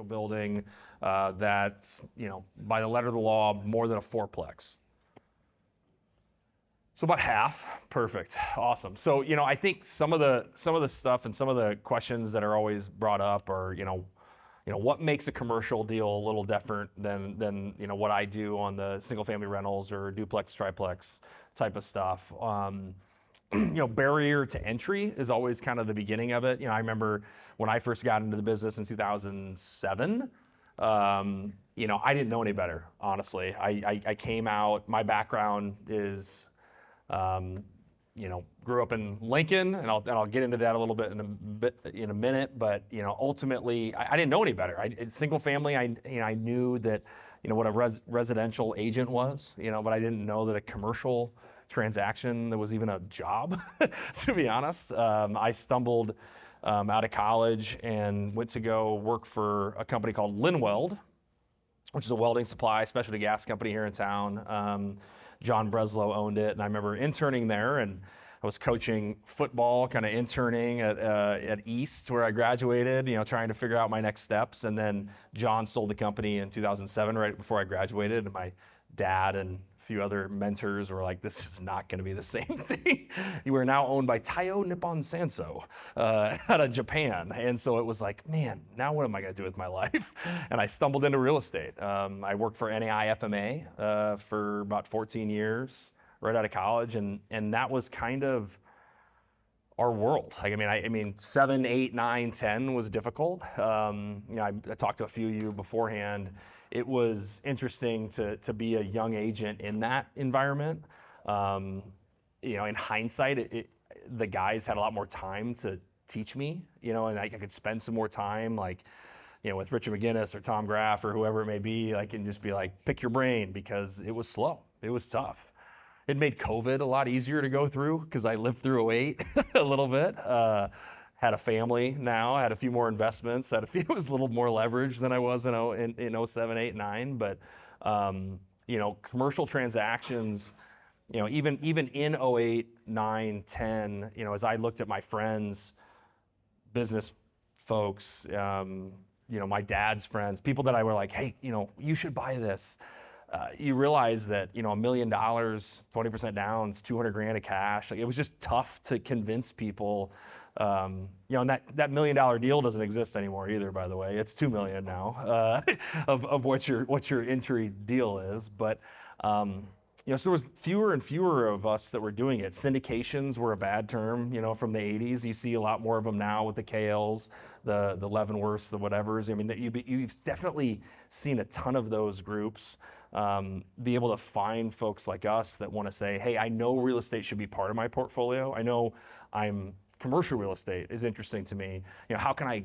commercial building that, by the letter of the law, more than a fourplex? So about half. Perfect. Awesome. So, I think some of the stuff and some of the questions that are always brought up are, what makes a commercial deal a little different than what I do on the single family rentals or duplex, triplex type of stuff. Barrier to entry is always kind of the beginning of it. I remember when I first got into the business in 2007, I didn't know any better, honestly. I came out, my background is, grew up in Lincoln, and I'll get into that a little bit in a minute. But ultimately, I didn't know any better. Single family, I knew that what a residential agent was, but I didn't know that a commercial transaction that was even a job. To be honest, I stumbled out of college and went to go work for a company called Linweld, which is a welding supply specialty gas company here in town. John Breslow owned it, and I remember interning there, and I was coaching football, kind of interning at East, where I graduated, trying to figure out my next steps. And then John sold the company in 2007, right before I graduated, and my dad and a few other mentors were like, this is not going to be the same thing. You are now owned by Taiyo Nippon Sanso out of Japan. And so it was like, man, now what am I going to do with my life? And I stumbled into real estate. I worked for NE FMA for about 14 years right out of college. And that was kind of our world. Like, I mean, 7, 8, 9, 10 was difficult. I talked to a few of you beforehand. It was interesting to be a young agent in that environment. In hindsight, the guys had a lot more time to teach me, and I could spend some more time, like, with Richard McGinnis or Tom Graff or whoever it may be. I can just be like, pick your brain, because it was slow. It was tough. It made COVID a lot easier to go through because I lived through 08 a little bit. Had a family now, had a few more investments, it was a little more leverage than I was in 07, 8, 9. But, commercial transactions, even in 08, 9, 10, as I looked at my friends, business folks, my dad's friends, people that I were like, hey, you should buy this. You realize that, $1 million, 20% down, it's $200,000 of cash. Like, it was just tough to convince people. And that $1 million deal doesn't exist anymore either, by the way. It's $2 million now of what your entry deal is. But so there was fewer and fewer of us that were doing it. Syndications were a bad term, from the 80s. You see a lot more of them now with the KLs, the Leavenworths, the whatevers. You've definitely seen a ton of those groups be able to find folks like us that want to say, hey, I know real estate should be part of my portfolio. I know commercial real estate is interesting to me. How can I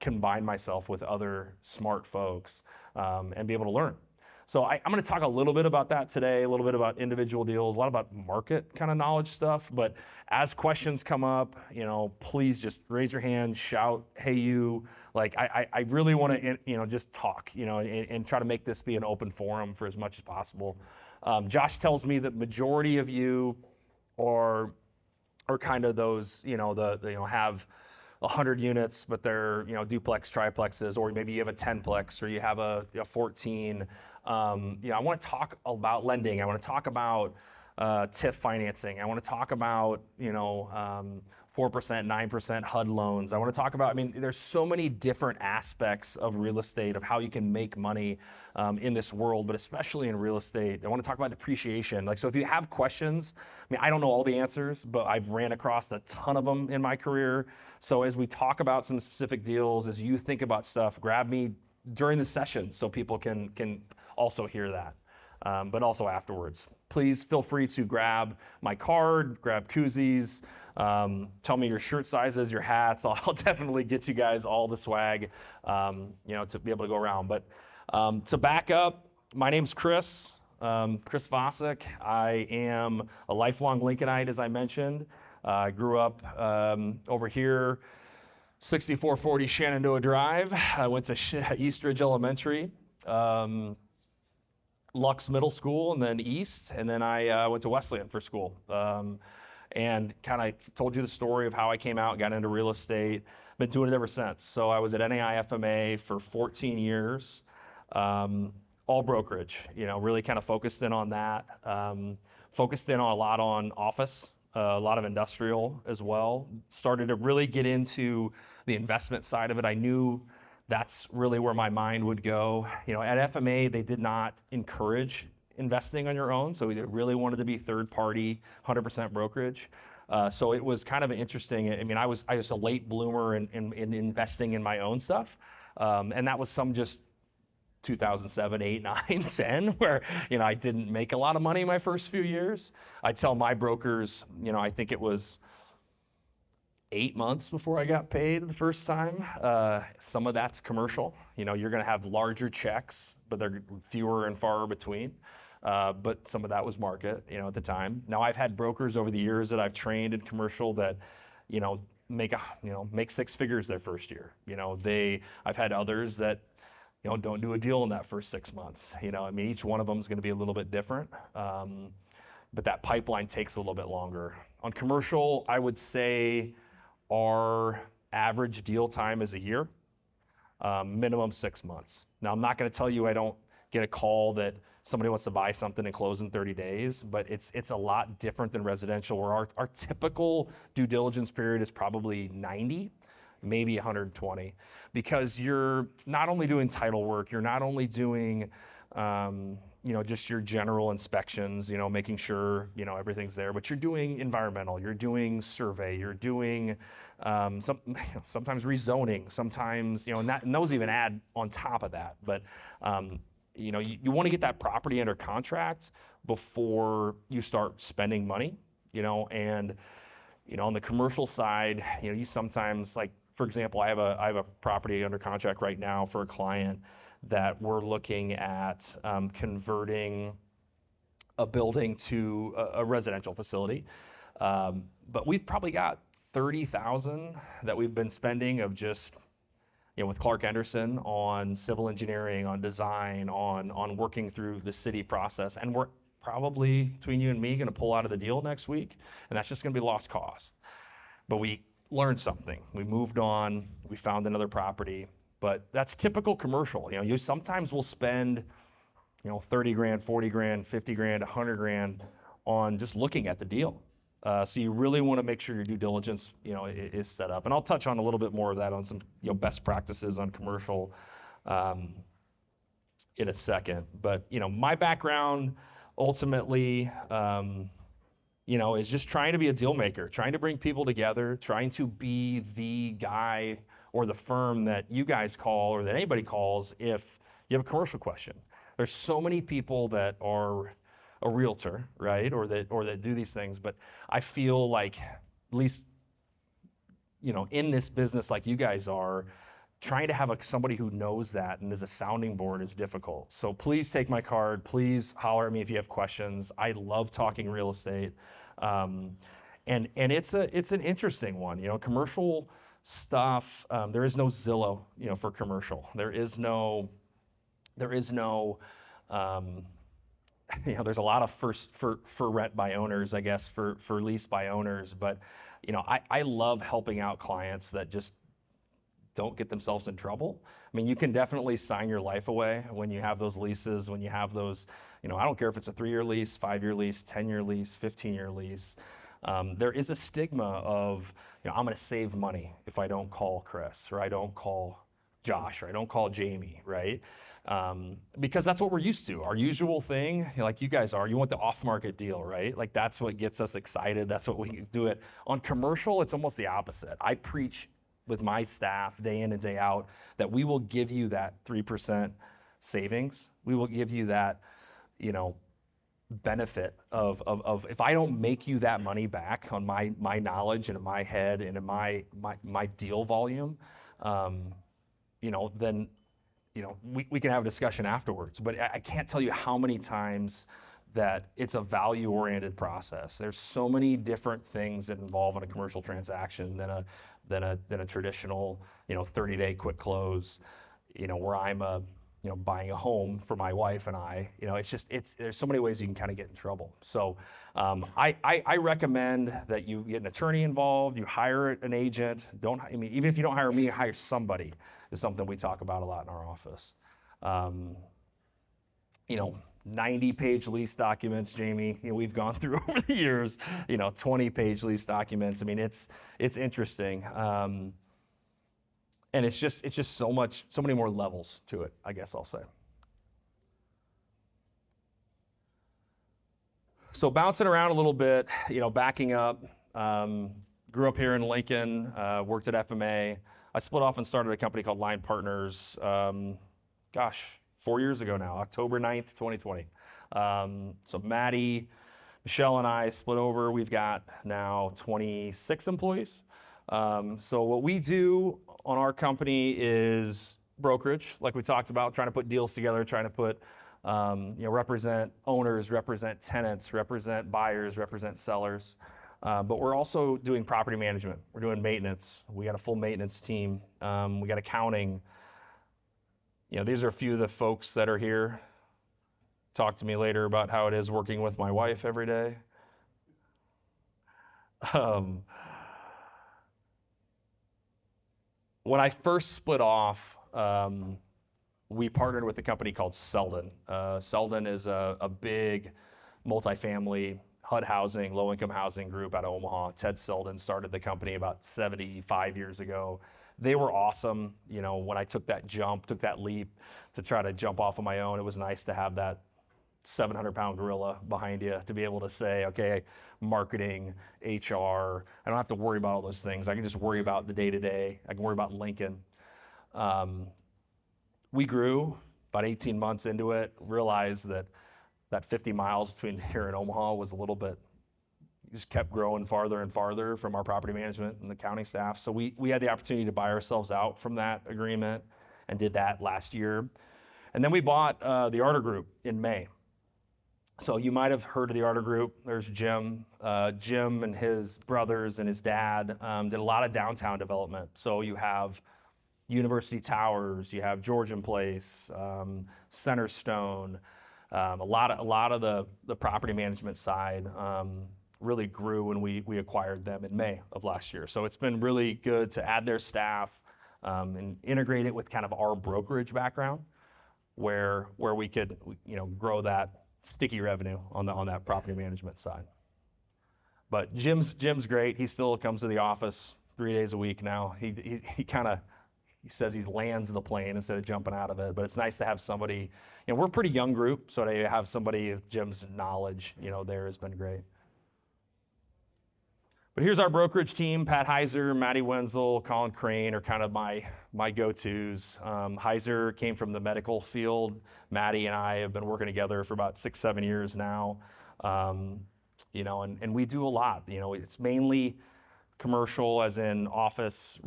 combine myself with other smart folks and be able to learn? So I'm going to talk a little bit about that today, a little bit about individual deals, a lot about market kind of knowledge stuff. But as questions come up, please just raise your hand, shout, hey, you. Like, I really want to, just talk, and try to make this be an open forum for as much as possible. Josh tells me that majority of you are kind of those, have 100 units, but they're, duplex, triplexes, or maybe you have a 10plex or you have a 14. I want to talk about lending. I want to talk about TIF financing. I want to talk about, 4%, 9% HUD loans. I want to talk about, there's so many different aspects of real estate, of how you can make money in this world, but especially in real estate. I want to talk about depreciation. So if you have questions, I don't know all the answers, but I've ran across a ton of them in my career. So as we talk about some specific deals, as you think about stuff, grab me during the session so people can also hear that, but also afterwards. Please feel free to grab my card, grab koozies, tell me your shirt sizes, your hats. I'll definitely get you guys all the swag, to be able to go around. But to back up, my name's Chris Vasek. I am a lifelong Lincolnite, as I mentioned. I grew up over here, 6440 Shenandoah Drive. I went to Eastridge Elementary, Lux Middle School, and then East, and then I went to Wesleyan for school. and kind of told you the story of how I came out, got into real estate. Been doing it ever since. So I was at NE FMA for 14 years, all brokerage, really kind of focused in on that. Focused in on a lot on office, a lot of industrial as well. Started to really get into the investment side of it. I knew that's really where my mind would go. At FMA, they did not encourage investing on your own. So they really wanted to be third party, 100% brokerage. So it was kind of interesting. I mean, I was a late bloomer in investing in my own stuff. And that was some just 2007, 8, 9, 10, where, I didn't make a lot of money my first few years. I tell my brokers, I think it was 8 months before I got paid the first time. Some of that's commercial. You're going to have larger checks, but they're fewer and far between. But some of that was market, at the time. Now I've had brokers over the years that I've trained in commercial that, make 6 figures their first year. I've had others that, don't do a deal in that first 6 months. Each one of them is going to be a little bit different. But that pipeline takes a little bit longer. On commercial, I would say our average deal time is a year, minimum 6 months. Now, I'm not going to tell you I don't get a call that somebody wants to buy something and close in 30 days, but it's a lot different than residential, where our typical due diligence period is probably 90, maybe 120, because you're not only doing title work, you're not only doing just your general inspections, making sure, everything's there, but you're doing environmental, you're doing survey, you're doing sometimes rezoning, sometimes, and those even add on top of that. But, you want to get that property under contract before you start spending money, and, on the commercial side, you sometimes, like, for example, I have a property under contract right now for a client that we're looking at converting a building to a residential facility. But we've probably got $30,000 that we've been spending of just, with Clark Anderson on civil engineering, on design, on working through the city process. And we're probably, between you and me, going to pull out of the deal next week. And that's just going to be lost cost. But we learned something. We moved on. We found another property. But that's typical commercial. You sometimes will spend, 30 grand, 40 grand, 50 grand, 100 grand on just looking at the deal. So you really want to make sure your due diligence, is set up. And I'll touch on a little bit more of that on some, best practices on commercial in a second. But, my background ultimately, is just trying to be a deal maker, trying to bring people together, trying to be the guy or the firm that you guys call or that anybody calls if you have a commercial question. There's so many people that are a realtor, right? Or that do these things, but I feel like, at least, in this business like you guys are, trying to have somebody who knows that and is a sounding board is difficult. So please take my card. Please holler at me if you have questions. I love talking real estate. And it's an interesting one, commercial stuff. There is no Zillow, for commercial. There is no, there's a lot of for rent by owners, I guess, for lease by owners. But, I love helping out clients that just don't get themselves in trouble. I mean, you can definitely sign your life away when you have those leases, when you have those, I don't care if it's a 3-year lease, 5-year lease, 10-year lease, 15-year lease. There is a stigma of, I'm going to save money if I don't call Chris, or I don't call Josh, or I don't call Jamie, right? Because that's what we're used to. Our usual thing, like you guys are, you want the off-market deal, right? Like that's what gets us excited. That's what we do it. On commercial, it's almost the opposite. I preach with my staff day in and day out that we will give you that 3% savings. We will give you that, benefit of if I don't make you that money back on my knowledge and in my head and in my deal volume, then we can have a discussion afterwards. But I can't tell you how many times that it's a value-oriented process. There's so many different things that involve in a commercial transaction than a traditional 30-day quick close, where I'm a buying a home for my wife and I. There's so many ways you can kind of get in trouble. So I recommend that you get an attorney involved, you hire an agent. Even if you don't hire me, hire somebody, is something we talk about a lot in our office. 90-page lease documents, Jamie, we've gone through over the years, 20-page lease documents. It's interesting. And it's just so many more levels to it, I guess I'll say. So bouncing around a little bit, backing up, grew up here in Lincoln, worked at FMA. I split off and started a company called Line Partners, 4 years ago now, October 9th, 2020. So Maddie, Michelle, and I split over. We've got now 26 employees. So what we do on our company is brokerage, like we talked about, trying to put deals together, trying to put, represent owners, represent tenants, represent buyers, represent sellers. But we're also doing property management. We're doing maintenance. We got a full maintenance team. We got accounting. These are a few of the folks that are here. Talk to me later about how it is working with my wife every day. When I first split off, we partnered with a company called Selden. Selden is a big multifamily HUD housing, low-income housing group out of Omaha. Ted Selden started the company about 75 years ago. They were awesome. When I took that leap to try to jump off on my own, it was nice to have that 700-pound gorilla behind you to be able to say, okay, marketing, HR, I don't have to worry about all those things. I can just worry about the day-to-day. I can worry about Lincoln. We grew about 18 months into it, realized that 50 miles between here and Omaha was a little bit, just kept growing farther and farther from our property management and the accounting staff. So we had the opportunity to buy ourselves out from that agreement and did that last year. And then we bought the Arter Group in May. So you might have heard of the Arter Group. There's Jim. Jim and his brothers and his dad did a lot of downtown development. So you have University Towers, you have Georgian Place, Centerstone. A lot of the property management side really grew when we acquired them in May of last year. So it's been really good to add their staff and integrate it with kind of our brokerage background, where we could grow that sticky revenue on that property management side. But Jim's great. He still comes to the office 3 days a week now. He says he lands the plane instead of jumping out of it. But it's nice to have somebody. We're a pretty young group, so to have somebody with Jim's knowledge, there has been great. But here's our brokerage team. Pat Heiser, Matty Wenzel, Colin Crane are kind of my go-tos. Heiser came from the medical field. Matty and I have been working together for about 6-7 years now. And we do a lot. It's mainly commercial, as in office,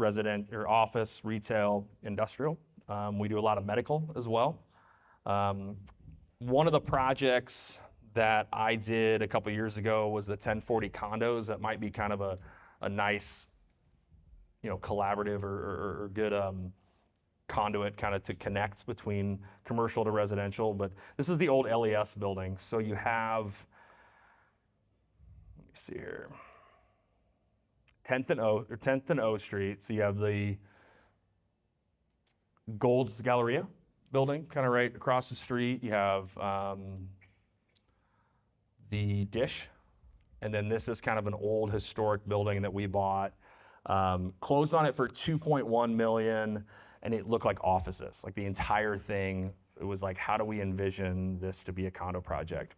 office, retail, industrial. We do a lot of medical as well. One of the projects that I did a couple years ago was the 1040 condos. That might be kind of a nice, collaborative or good conduit kind of to connect between commercial to residential. But this is the old LES building. So you have, let me see here, 10th and O Street. So you have the Gold's Galleria building kind of right across the street. You have the Dish, and then this is kind of an old historic building that we bought. Closed on it for $2.1 million, and it looked like offices, like the entire thing. It was like, how do we envision this to be a condo project?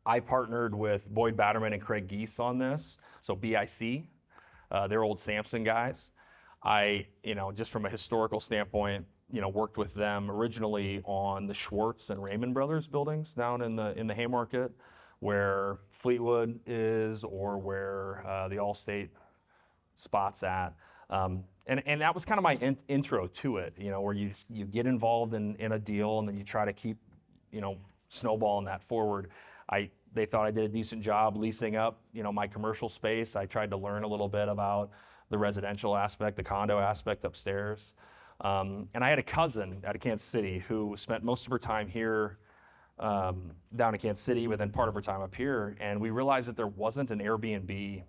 I partnered with Boyd Batterman and Craig Geese on this, so BIC. They're old Sampson guys. I, just from a historical standpoint, worked with them originally on the Schwartz and Raymond Brothers buildings down in the Haymarket, where Fleetwood is, or where the Allstate spot's at. And that was kind of my intro to it, where you get involved in a deal and then you try to keep, snowballing that forward. They thought I did a decent job leasing up, my commercial space. I tried to learn a little bit about the residential aspect, the condo aspect upstairs. And I had a cousin out of Kansas City who spent most of her time here down in Kansas City, but then part of her time up here. And we realized that there wasn't an Airbnb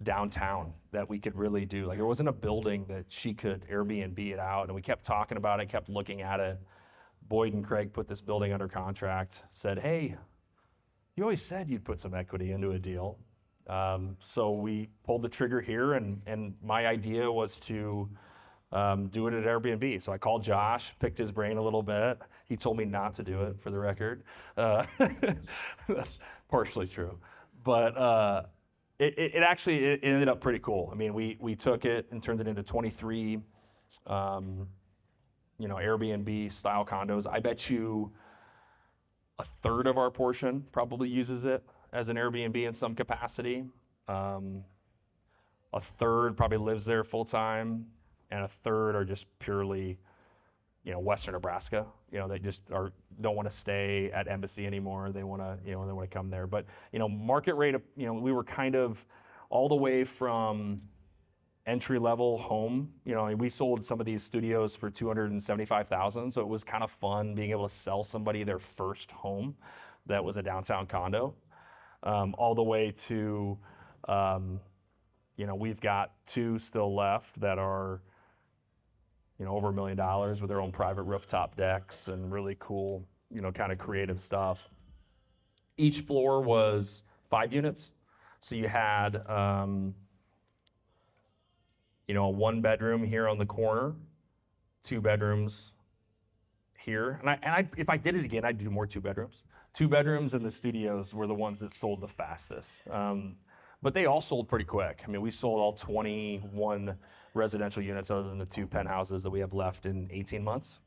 downtown that we could really do. Like there wasn't a building that she could Airbnb it out. And we kept talking about it, kept looking at it. Boyd and Craig put this building under contract, said, hey, you always said you'd put some equity into a deal. So we pulled the trigger here, and my idea was to do it at Airbnb. So I called Josh, picked his brain a little bit. He told me not to do it, for the record. That's partially true. But it actually it ended up pretty cool. I mean, we took it and turned it into 23 Airbnb style condos. I bet you a third of our portion probably uses it as an Airbnb in some capacity. A third probably lives there full time, and a third are just purely, Western Nebraska. They just don't want to stay at Embassy anymore. They want to, they want to come there. But market rate, we were kind of all the way from entry level home. We sold some of these studios for $275,000, so it was kind of fun being able to sell somebody their first home that was a downtown condo. All the way to, we've got 2 still left that are, over $1 million with their own private rooftop decks and really cool, kind of creative stuff. Each floor was 5 units. So you had, a 1-bedroom here on the corner, 2 bedrooms here. And if I did it again, I'd do more 2 bedrooms. 2 bedrooms in the studios were the ones that sold the fastest. But they all sold pretty quick. I mean, we sold all 21 residential units other than the 2 penthouses that we have left in 18 months.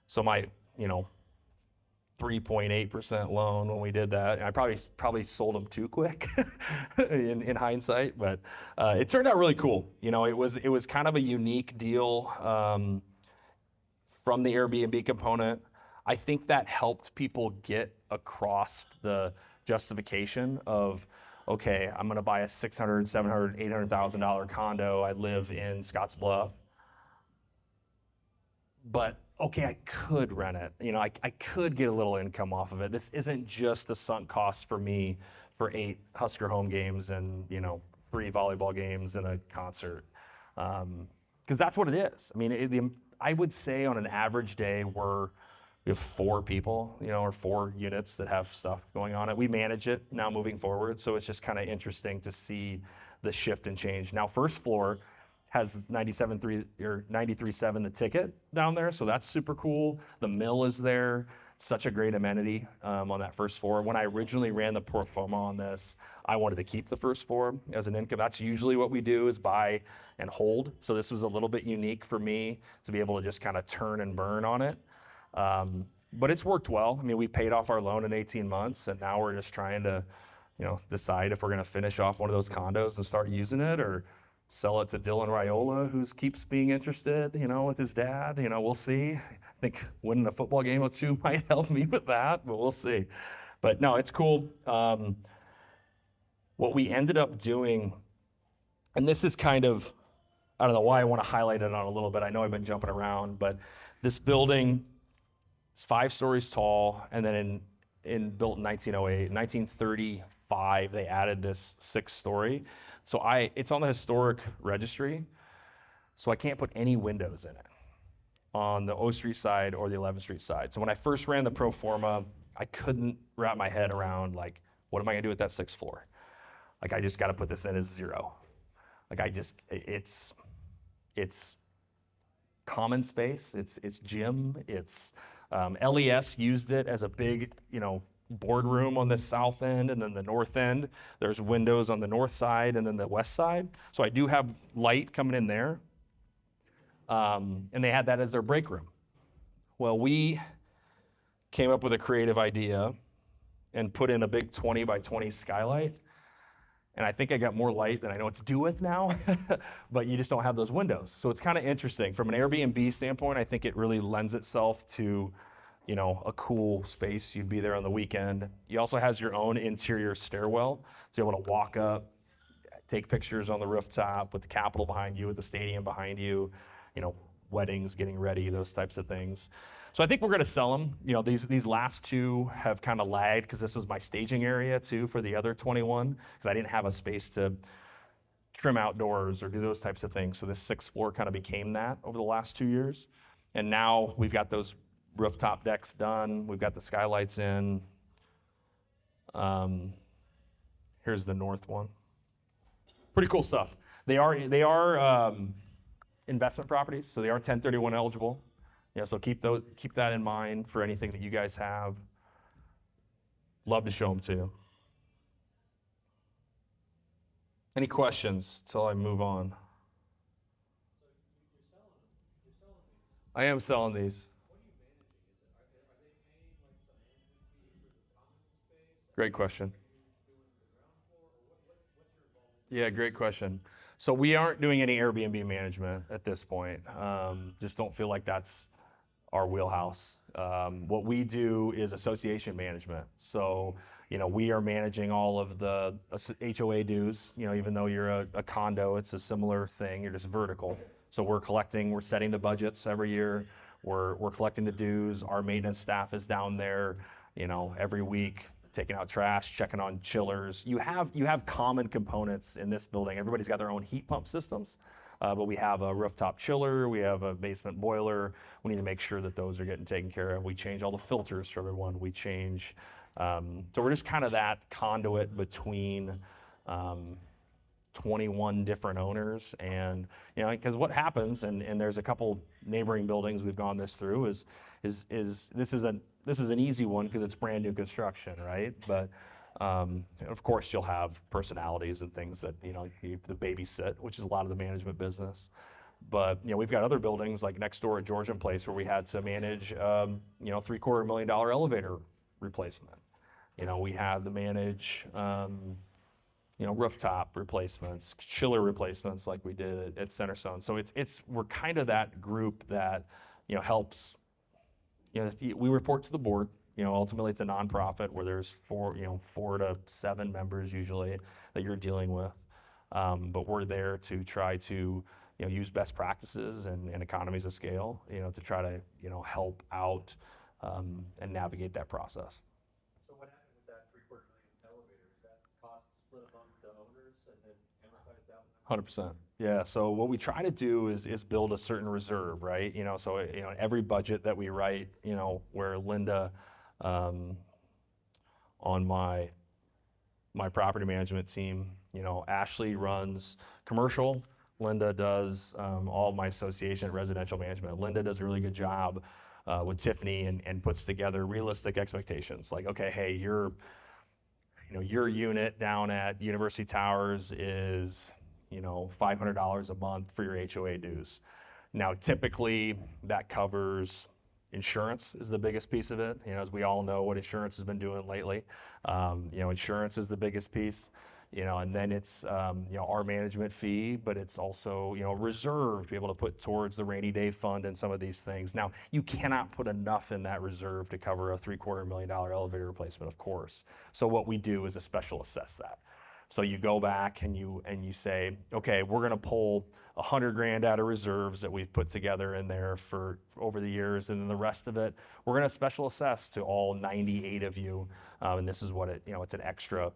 So my, 3.8% loan when we did that, I probably sold them too quick in hindsight, but it turned out really cool. It was kind of a unique deal from the Airbnb component. I think that helped people get across the justification of, okay, I'm going to buy a $600,000, $700,000, $800,000 condo. I live in Scottsbluff. But, okay, I could rent it. I could get a little income off of it. This isn't just a sunk cost for me for 8 Husker home games and, 3 volleyball games and a concert. Because that's what it is. I mean, I would say on an average day we have 4 people, or 4 units that have stuff going on it. We manage it now moving forward, so it's just kind of interesting to see the shift and change. Now, first floor has 97.3 or 93.7 the ticket down there, so that's super cool. The mill is there. Such a great amenity on that first floor. When I originally ran the pro forma on this, I wanted to keep the first floor as an income. That's usually what we do, is buy and hold. So this was a little bit unique for me to be able to just kind of turn and burn on it. But it's worked well. I mean, we paid off our loan in 18 months, and now we're just trying to, decide if we're going to finish off one of those condos and start using it, or sell it to Dylan Raiola, who keeps being interested, with his dad. We'll see. I think winning a football game or 2 might help me with that, but we'll see. But no, it's cool. What we ended up doing, and this is kind of, I don't know why I want to highlight it on a little bit. I know I've been jumping around, but this building, it's 5 stories tall, and then built in 1908, 1935, they added this 6-story. So it's on the historic registry, so I can't put any windows in it on the O Street side or the 11th Street side. So when I first ran the pro forma, I couldn't wrap my head around, like, what am I gonna do with that 6th floor? Like, I just gotta put this in as 0. Like, it's common space, it's gym, it's LES used it as a big, boardroom on the south end, and then the north end. There's windows on the north side and then the west side. So I do have light coming in there. And they had that as their break room. Well, we came up with a creative idea and put in a big 20 by 20 skylight. And I think I got more light than I know what to do with now, but you just don't have those windows. So it's kind of interesting. From an Airbnb standpoint, I think it really lends itself to, a cool space. You'd be there on the weekend. He also has your own interior stairwell to be able to walk up, take pictures on the rooftop with the Capitol behind you, with the stadium behind you, weddings getting ready, those types of things. So I think we're going to sell them. These last two have kind of lagged because this was my staging area too for the other 21, because I didn't have a space to trim outdoors or do those types of things. So this sixth floor kind of became that over the last 2 years. And now we've got those rooftop decks done. We've got the skylights in. Here's the north one. Pretty cool stuff. They are investment properties, so they are 1031 eligible. So keep that in mind for anything that you guys have. Love to show them to you. Any questions till I move on? I am selling these. Great question. Yeah, great question. So we aren't doing any Airbnb management at this point. Just don't feel like that's our wheelhouse. What we do is association management. So, we are managing all of the HOA dues. Even though you're a condo, it's a similar thing. You're just vertical. So we're setting the budgets every year. We're collecting the dues. Our maintenance staff is down there, every week, taking out trash, checking on chillers. You have common components in this building. Everybody's got their own heat pump systems, but we have a rooftop chiller, we have a basement boiler. We need to make sure that those are getting taken care of. We change all the filters for everyone. We change, so we're just kind of that conduit between 21 different owners. And because what happens, and there's a couple neighboring buildings we've gone this through, is this is an easy one because it's brand new construction, right? But of course you'll have personalities and things that you have to babysit, which is a lot of the management business. But we've got other buildings like next door at Georgian Place where we had to manage $750,000 elevator replacement. We had to manage rooftop replacements, chiller replacements like we did at Centerstone. So we're kind of that group that helps. We report to the board. Ultimately it's a nonprofit where there's 4 to 7 members usually that you're dealing with. But we're there to try to use best practices and economies of scale, to try to help out and navigate that process. So what happened with that $750,000 elevator? Is that cost split among the owners and then amortized out? 100%. Yeah. So what we try to do is build a certain reserve, right? So every budget that we write, where Linda, on my property management team, Ashley runs commercial. Linda does all my association residential management. Linda does a really good job with Tiffany and puts together realistic expectations. Like, okay, hey, your unit down at University Towers is $500 a month for your HOA dues. Now, typically that covers insurance is the biggest piece of it. As we all know what insurance has been doing lately. Insurance is the biggest piece. And then it's our management fee, but it's also reserve to be able to put towards the rainy day fund and some of these things. Now, you cannot put enough in that reserve to cover a $750,000 elevator replacement, of course. So what we do is a special assess that. So you go back and you say, okay, we're going to pull $100,000 out of reserves that we've put together in there for over the years, and then the rest of it we're going to special assess to all 98 of you, and this is what it's an extra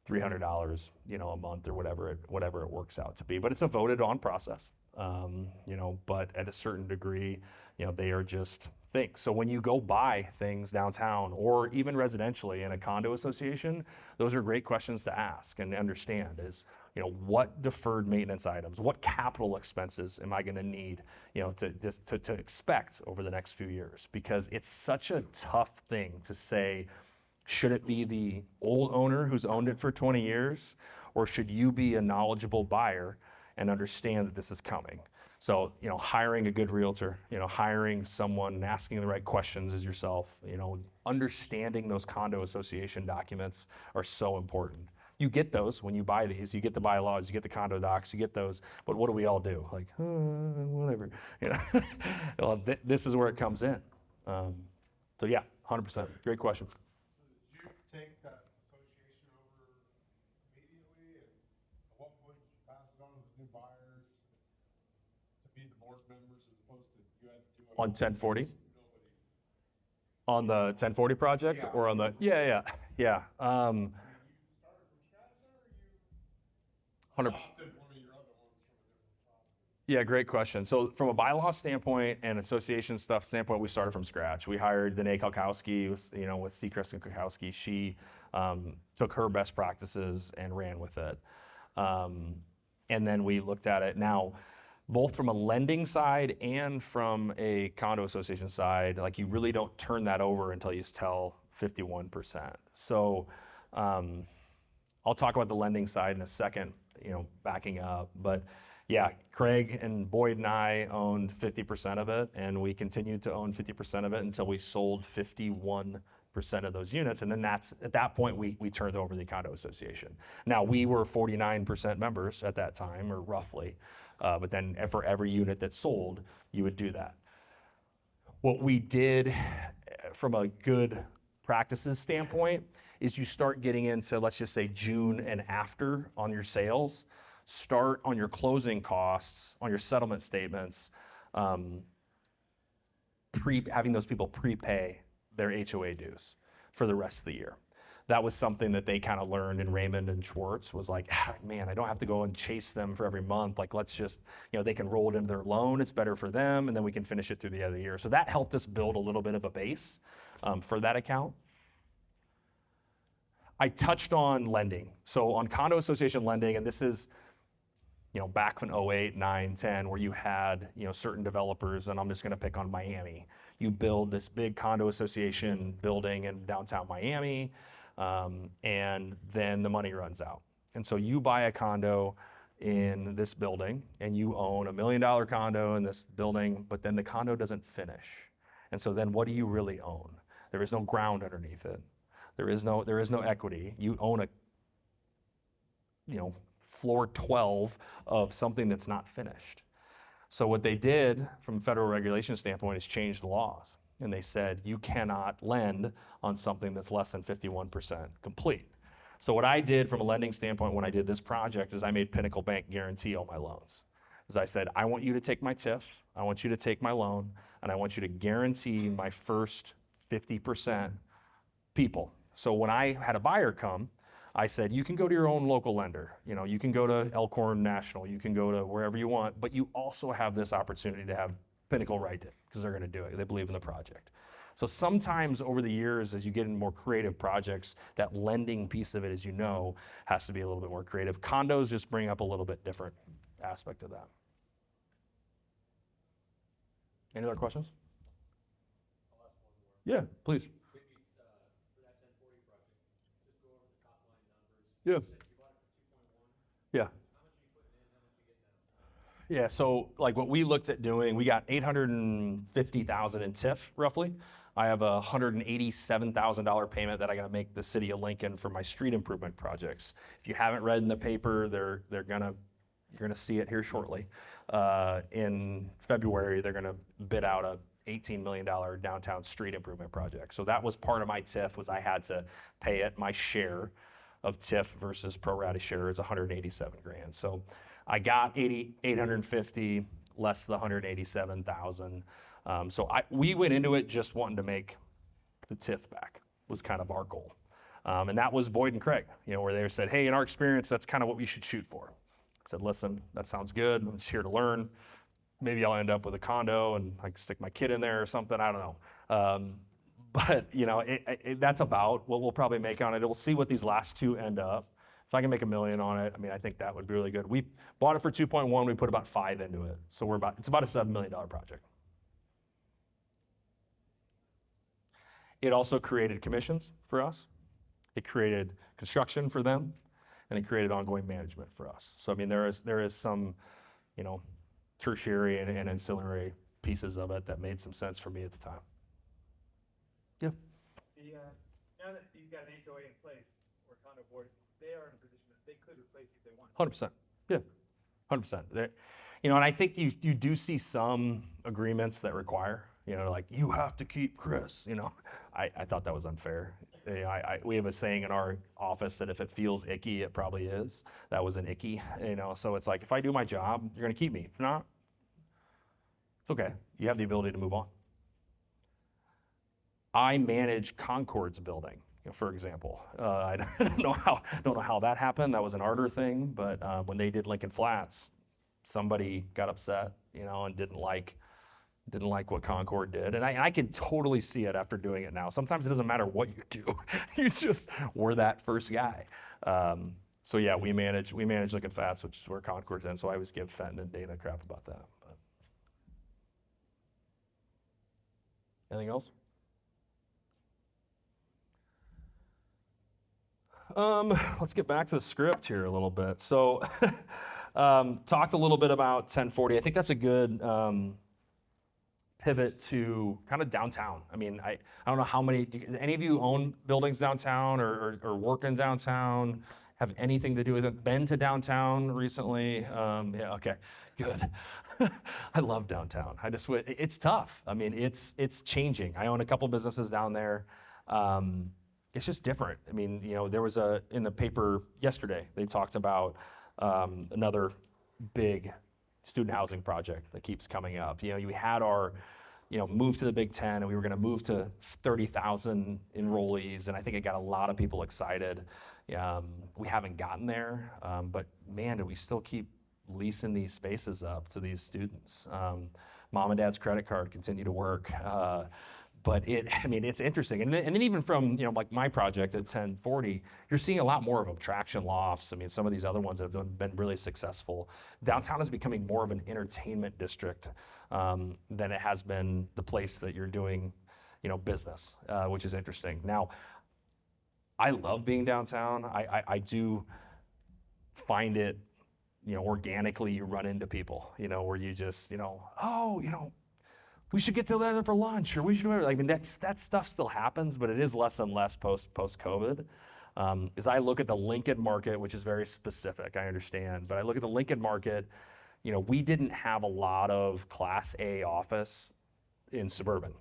$300 a month or whatever it works out to be. But it's a voted on process, but at a certain degree, they are just things. So when you go buy things downtown or even residentially in a condo association, those are great questions to ask and understand is, what deferred maintenance items, what capital expenses am I going to need, to expect over the next few years? Because it's such a tough thing to say, should it be the old owner who's owned it for 20 years, or should you be a knowledgeable buyer and understand that this is coming? So, hiring a good realtor, hiring someone and asking the right questions as yourself, understanding those condo association documents are so important. You get those when you buy these. You get the bylaws, you get the condo docs, you get those. But what do we all do? Like, whatever. Well, this is where it comes in. So yeah, 100%. Great question. So did you take that association over immediately? And at what be the board members as opposed to you had to do it. On 1040? Nobody. On the 1040 project, Yeah. or on the, yeah. You started from scratch there, or you 100%. adopted one of your other ones from a different property? Yeah, great question. So from a bylaw standpoint and association stuff standpoint, we started from scratch. We hired Danae Kalkowski, with Seacrest and Kalkowski. She took her best practices and ran with it. And then we looked at it now, both from a lending side and from a condo association side, like you really don't turn that over until you tell 51%. So I'll talk about the lending side in a second, backing up. But yeah, Craig and Boyd and I owned 50% of it, and we continued to own 50% of it until we sold 51% of those units. And then at that point, we turned over the condo association. Now, we were 49% members at that time, or roughly. But then for every unit that sold, you would do that. What we did from a good practices standpoint is you start getting into, let's just say, June and after on your sales, start on your closing costs, on your settlement statements, having those people prepay their HOA dues for the rest of the year. That was something that they kind of learned in Raymond and Schwartz, was like, man, I don't have to go and chase them for every month. Like, let's just, they can roll it into their loan. It's better for them. And then we can finish it through the other year. So that helped us build a little bit of a base for that account. I touched on lending. So on condo association lending, and this is, back from 08, 9, 10, where you had, certain developers, and I'm just going to pick on Miami. You build this big condo association building in downtown Miami, and then the money runs out. And so you buy a condo in this building, and you own $1 million condo in this building, but then the condo doesn't finish. And so then what do you really own? There is no ground underneath it. There is no equity. You own floor 12 of something that's not finished. So what they did from a federal regulation standpoint is change the laws. And they said, you cannot lend on something that's less than 51% complete. So what I did from a lending standpoint when I did this project is I made Pinnacle Bank guarantee all my loans. As I said, I want you to take my TIF, I want you to take my loan, and I want you to guarantee my first 50% people. So when I had a buyer come, I said, you can go to your own local lender. You can go to Elkhorn National, you can go to wherever you want, but you also have this opportunity to have Pinnacle write it, because they're going to do it. They believe in the project. So sometimes over the years, as you get in more creative projects, that lending piece of it, as has to be a little bit more creative. Condos just bring up a little bit different aspect of that. Any other questions? I'll ask one more. Yeah, please. Maybe, for that 1040 project, just go over the top line numbers. Yeah. You said you bought it for 2.1. Yeah. How much are you putting in? How much are you getting out? Yeah, so like what we looked at doing, we got $850,000 in TIF roughly. I have a $187,000 payment that I got to make the city of Lincoln for my street improvement projects. If you haven't read in the paper, you're gonna see it here shortly. In February, they're gonna bid out a $18 million downtown street improvement project. So that was part of my TIF, was I had to pay it. My share of TIF versus pro rata share is $187,000. So I got 850 less the 187,000. So we went into it just wanting to make the TIF back, was kind of our goal. And that was Boyd and Craig, where they said, hey, in our experience, that's kind of what we should shoot for. I said, listen, that sounds good. I'm just here to learn. Maybe I'll end up with a condo and I can stick my kid in there or something. I don't know. But that's about what we'll probably make on it. We'll see what these last two end up. If I can make $1 million on it, I think that would be really good. We bought it for 2.1. We put about 5 into it. So it's about a $7 million project. It also created commissions for us. It created construction for them, and it created ongoing management for us. So there is some, tertiary and ancillary pieces of it that made some sense for me at the time. Yeah. Now that you've got an HOA in place or condo board, they are in a position that they could replace you if they want. 100%. Yeah. 100%. And I think you do see some agreements that require, like you have to keep Chris. I thought that was unfair. We have a saying in our office that if it feels icky, it probably is. That was an icky. So it's like, if I do my job, you're gonna keep me. If not, It's okay. You have the ability to move on. I manage Concord's building, for example. I don't know how that happened. That was an Arter thing, but when they did Lincoln Flats, somebody got upset, and didn't like what Concord did. And I can totally see it after doing it now. Sometimes it doesn't matter what you do. You just were that first guy. So yeah, we manage Lincoln Flats, which is where Concord's in. So I always give Fenton and Dana crap about that. But. Anything else? Let's get back to the script here a little bit. So talked a little bit about 1040. I think that's a good pivot to kind of downtown. I mean, I don't know how many, any of you own buildings downtown or work in downtown, have anything to do with it? Been to downtown recently? Yeah, okay, good. I love downtown. It's tough. I mean, it's changing. I own a couple businesses down there. It's just different. I mean, there was in the paper yesterday, they talked about another big student housing project that keeps coming up. We had our, move to the Big Ten, and we were going to move to 30,000 enrollees, and I think it got a lot of people excited. We haven't gotten there, but man, do we still keep leasing these spaces up to these students. Mom and dad's credit card continue to work. But it's interesting. And then even from, like my project at 1040, you're seeing a lot more of them, Traction Lofts. I mean, some of these other ones that have been really successful. Downtown is becoming more of an entertainment district than it has been the place that you're doing, business, which is interesting. Now, I love being downtown. I do find it, organically you run into people, where you just, we should get together for lunch, or we should do it. I mean, that stuff still happens, but it is less and less post-COVID. As I look at the Lincoln market, which is very specific, I understand, but I look at the Lincoln market, we didn't have a lot of Class A office in suburban.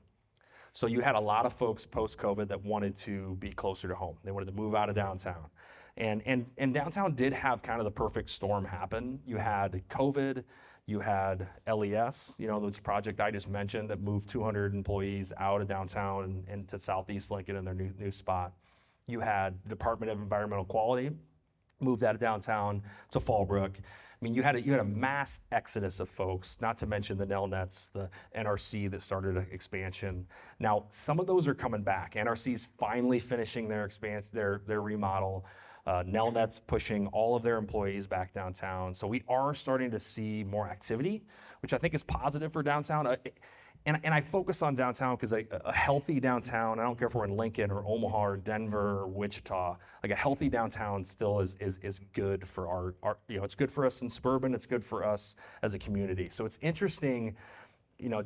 So you had a lot of folks post-COVID that wanted to be closer to home. They wanted to move out of downtown. And downtown did have kind of the perfect storm happen. You had COVID, you had LES, this project I just mentioned that moved 200 employees out of downtown and to Southeast Lincoln in their new spot. You had the Department of Environmental Quality, moved out of downtown to Fallbrook. I mean, you had a mass exodus of folks, not to mention the Nelnets, the NRC that started an expansion. Now, some of those are coming back. NRC's finally finishing their remodel. Nelnet's pushing all of their employees back downtown. So we are starting to see more activity, which I think is positive for downtown. And I focus on downtown because a healthy downtown, I don't care if we're in Lincoln or Omaha or Denver or Wichita, like a healthy downtown still is good for our it's good for us in suburban, it's good for us as a community. So it's interesting,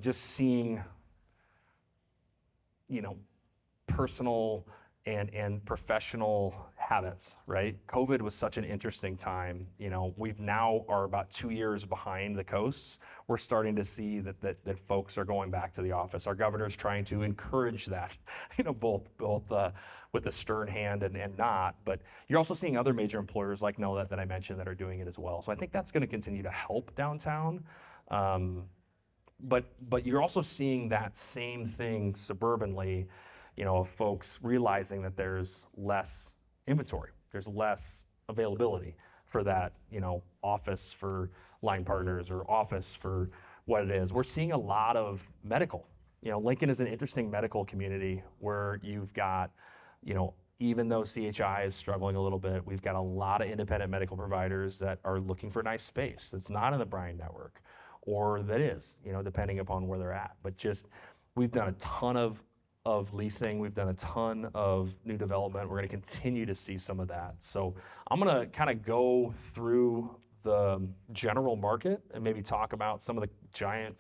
just seeing, personal and professional habits, right? COVID was such an interesting time. We've now are about 2 years behind the coasts. We're starting to see that folks are going back to the office. Our governor's trying to encourage that, both with a stern hand and not. But you're also seeing other major employers like Nelnet that I mentioned that are doing it as well. So I think that's going to continue to help downtown. But you're also seeing that same thing suburbanly, of folks realizing that there's less inventory, there's less availability for that, office for line partners or office for what it is. We're seeing a lot of medical. Lincoln is an interesting medical community where you've got, even though CHI is struggling a little bit, we've got a lot of independent medical providers that are looking for nice space that's not in the Bryan network, or that is, depending upon where they're at. But we've done a ton of leasing. We've done a ton of new development. We're going to continue to see some of that. So I'm going to kind of go through the general market and maybe talk about some of the giant,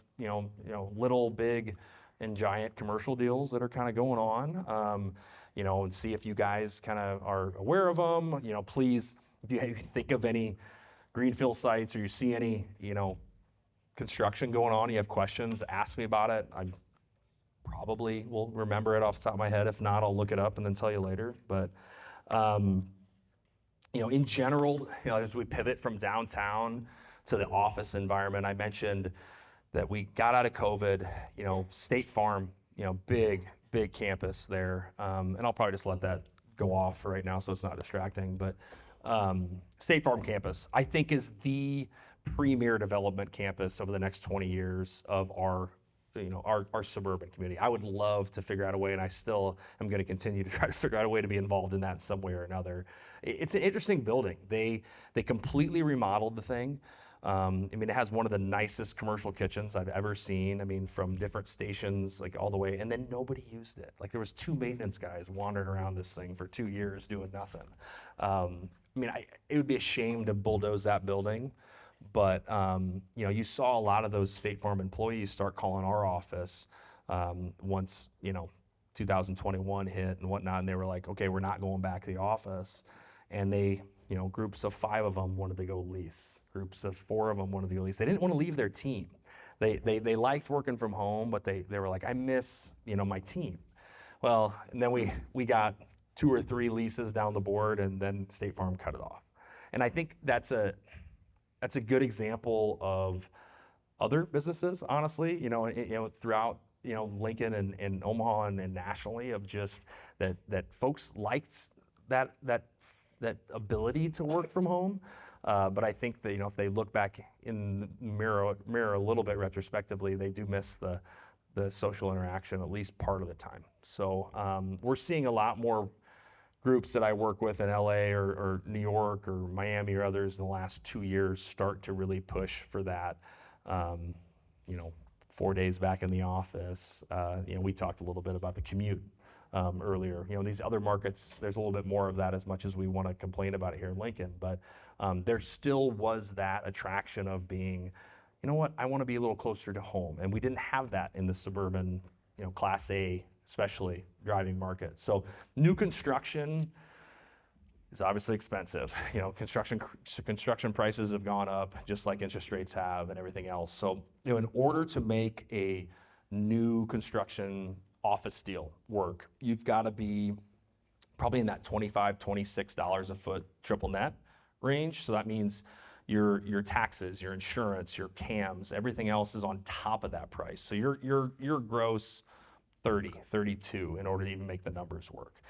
little, big, and giant commercial deals that are kind of going on, and see if you guys kind of are aware of them. Please, if you think of any greenfield sites or you see any, construction going on, you have questions, ask me about it. I probably will remember it off the top of my head. If not, I'll look it up and then tell you later. But, in general, as we pivot from downtown to the office environment, I mentioned, that we got out of COVID, State Farm, big campus there. And I'll probably just let that go off for right now so it's not distracting. But State Farm campus, I think, is the premier development campus over the next 20 years of our suburban community. I would love to figure out a way, and I still am going to continue to try to figure out a way to be involved in that in some way or another. It's an interesting building. They completely remodeled the thing. It has one of the nicest commercial kitchens I've ever seen. From different stations, like all the way, and then nobody used it. Like there was 2 maintenance guys wandering around this thing for 2 years doing nothing. It would be a shame to bulldoze that building. But, you saw a lot of those State Farm employees start calling our office once, 2021 hit and whatnot. And they were like, okay, we're not going back to the office. And they, groups of 5 of them wanted to go lease. Groups of 4 of them wanted to go lease. They didn't want to leave their team. They liked working from home, but they were like, I miss, my team. Well, and then we got 2 or 3 leases down the board, and then State Farm cut it off. And I think that's a good example of other businesses, honestly, throughout, Lincoln and Omaha and nationally, of just that folks liked that ability to work from home. But I think that, if they look back in the mirror a little bit retrospectively, they do miss the social interaction at least part of the time. So we're seeing a lot more groups that I work with in LA or New York or Miami or others in the last 2 years start to really push for that. 4 days back in the office. We talked a little bit about the commute earlier. These other markets, there's a little bit more of that, as much as we want to complain about it here in Lincoln. But there still was that attraction of being, I want to be a little closer to home. And we didn't have that in the suburban, Class A, especially driving market. So new construction is obviously expensive. Construction prices have gone up just like interest rates have and everything else. So, in order to make a new construction office deal work, you've got to be probably in that $25, $26 a foot triple net range. So that means your taxes, your insurance, your CAMs, everything else is on top of that price. So your gross 30, 32 in order to even make the numbers work,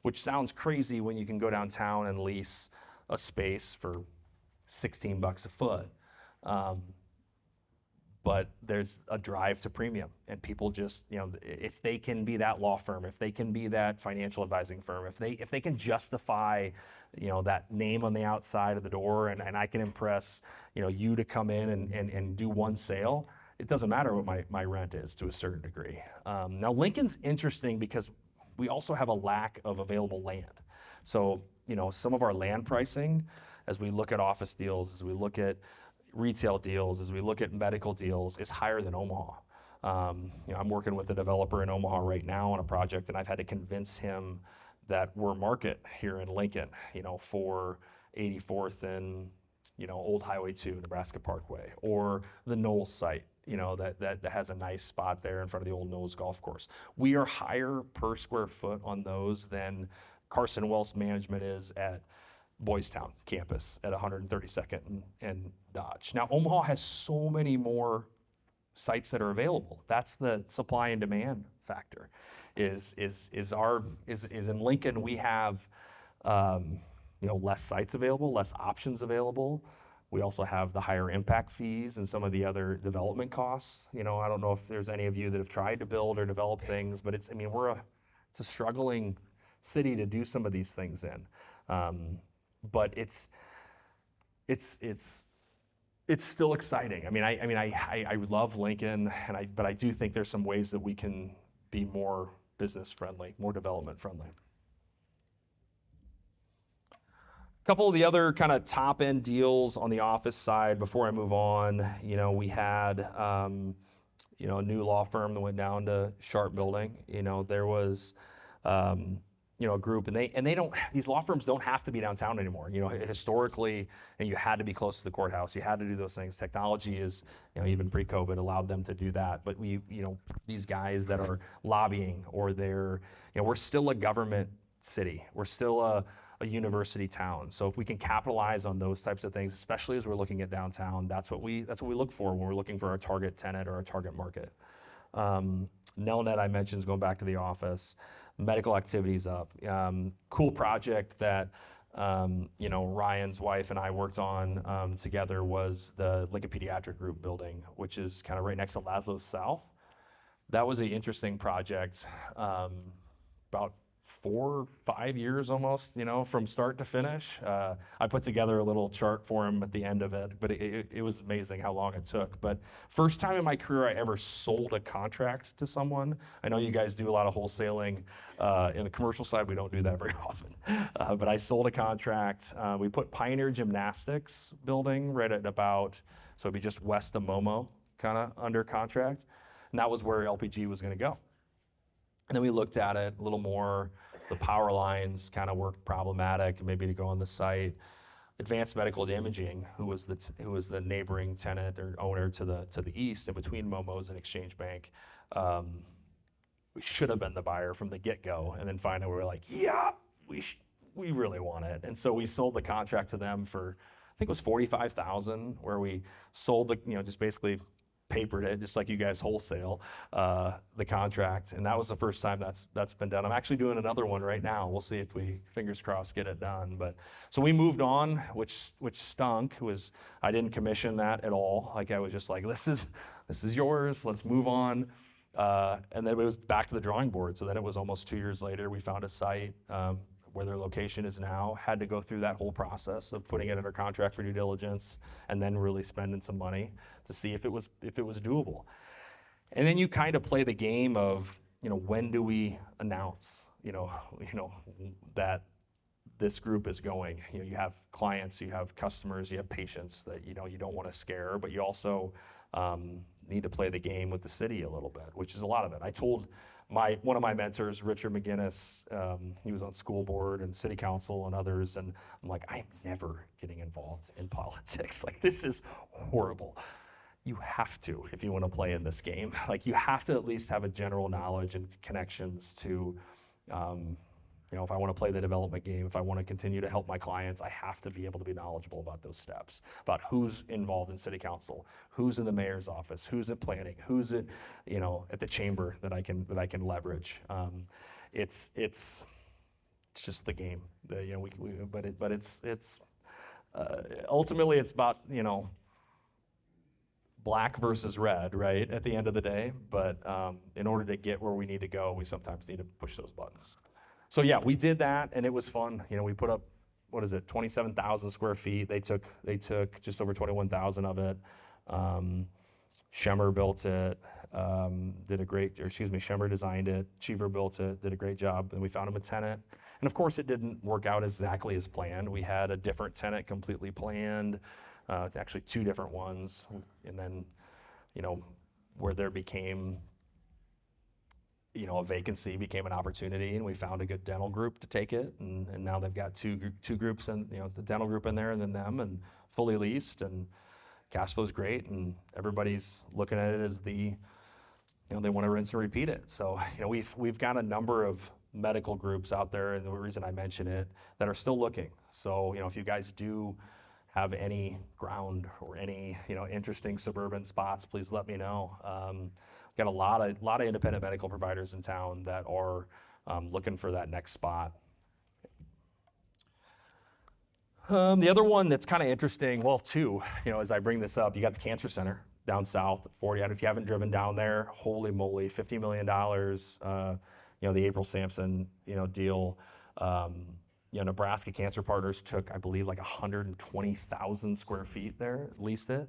which sounds crazy when you can go downtown and lease a space for $16 a foot. But there's a drive to premium, and people just, if they can be that law firm, if they can be that financial advising firm, if they can justify, that name on the outside of the door, and I can impress, you to come in and do one sale, it doesn't matter what my rent is to a certain degree. Now Lincoln's interesting because we also have a lack of available land. So, some of our land pricing, as we look at office deals, as we look at retail deals, as we look at medical deals, is higher than Omaha. I'm working with a developer in Omaha right now on a project, and I've had to convince him that we're market here in Lincoln, for 84th and, Old Highway 2, Nebraska Parkway, or the Knowles site, that has a nice spot there in front of the old Knowles Golf Course. We are higher per square foot on those than Carson Wealth Management is at Boys Town campus at 132nd and Dodge. Now, Omaha has so many more sites that are available. That's the supply and demand factor. Is in Lincoln we have less sites available, less options available. We also have the higher impact fees and some of the other development costs. I don't know if there's any of you that have tried to build or develop things, but it's a struggling city to do some of these things in. But it's still exciting. I love Lincoln, but I do think there's some ways that we can be more business friendly, more development friendly. A couple of the other kind of top end deals on the office side before I move on. We had a new law firm that went down to Sharp Building. There was a group, and these law firms don't have to be downtown anymore. Historically, and you had to be close to the courthouse. You had to do those things. Technology is, even pre-COVID allowed them to do that. But these guys that are lobbying, or we're still a government city. We're still a university town. So if we can capitalize on those types of things, especially as we're looking at downtown, that's what we look for when we're looking for our target tenant or our target market. Nelnet, I mentioned, is going back to the office. Medical activities up. Cool project that Ryan's wife and I worked on together was the Lincoln Pediatric Group building, which is kind of right next to Laszlo South. That was an interesting project, about 4, 5 years almost, from start to finish. I put together a little chart for him at the end of it, but it was amazing how long it took. But first time in my career I ever sold a contract to someone. I know you guys do a lot of wholesaling. In the commercial side, we don't do that very often. But I sold a contract. We put Pioneer Gymnastics building right at about, so it'd be just west of Momo, kind of under contract. And that was where LPG was going to go. And then we looked at it a little more. The power lines kind of were problematic, maybe to go on the site. Advanced Medical Imaging, who was the neighboring tenant or owner to the east, in between Momo's and Exchange Bank, we should have been the buyer from the get-go. And then finally we were like, yeah, we really want it. And so we sold the contract to them for, I think it was $45,000, where we sold the, just basically papered it, just like you guys wholesale the contract. And that was the first time that's been done. I'm actually doing another one right now. We'll see if we, fingers crossed, get it done. But so we moved on, which stunk. I didn't commission that at all. Like, I was just like, this is yours, let's move on. And then it was back to the drawing board. So then it was almost 2 years later, we found a site where their location is now, had to go through that whole process of putting it under contract for due diligence, and then really spending some money to see if it was doable. And then you kind of play the game of, when do we announce, that this group is going? You have clients, you have customers, you have patients that you don't want to scare, but you also need to play the game with the city a little bit, which is a lot of it. I told one of my mentors, Richard McGinnis, he was on school board and city council and others, and I'm like, I'm never getting involved in politics. Like, this is horrible. You have to, if you want to play in this game. Like, you have to at least have a general knowledge and connections to, if I want to play the development game, if I want to continue to help my clients, I have to be able to be knowledgeable about those steps, about who's involved in city council, who's in the mayor's office, who's at planning, who's at, at the chamber that I can leverage. It's just the game. But it's ultimately it's about, black versus red, right? At the end of the day. But in order to get where we need to go, we sometimes need to push those buttons. So yeah, we did that, and it was fun. We put up, 27,000 square feet. They took just over 21,000 of it. Schemmer built it, Schemmer designed it. Cheever built it, did a great job, and we found him a tenant. And of course, it didn't work out exactly as planned. We had a different tenant completely planned, actually 2 different ones, and then, where there became, a vacancy became an opportunity, and we found a good dental group to take it, and now they've got two groups, and the dental group in there, and then them, and fully leased, and cash flow's great, and everybody's looking at it as they want to rinse and repeat it. So we've got a number of medical groups out there, and the reason I mention it, that are still looking. So if you guys do have any ground or any interesting suburban spots, please let me know. Got a lot of independent medical providers in town that are looking for that next spot. The other one that's kind of interesting, well, 2, as I bring this up, you got the cancer center down south at 40. If you haven't driven down there, holy moly, $50 million. The April Sampson deal. Nebraska Cancer Partners took, I believe, like 120,000 square feet there, leased it.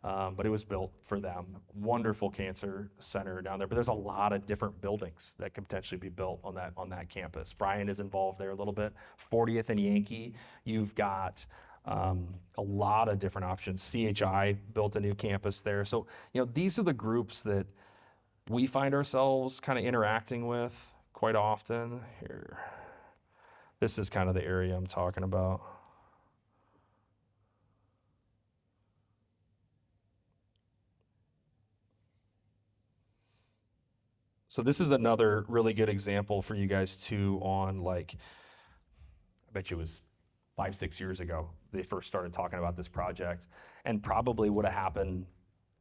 But it was built for them. Wonderful cancer center down there. But there's a lot of different buildings that could potentially be built on that campus. Brian is involved there a little bit. 40th and Yankee, you've got a lot of different options. CHI built a new campus there. So, these are the groups that we find ourselves kind of interacting with quite often. Here, this is kind of the area I'm talking about. So this is another really good example for you guys too on, like, bet you it was 5-6 years ago they first started talking about this project, and probably would have happened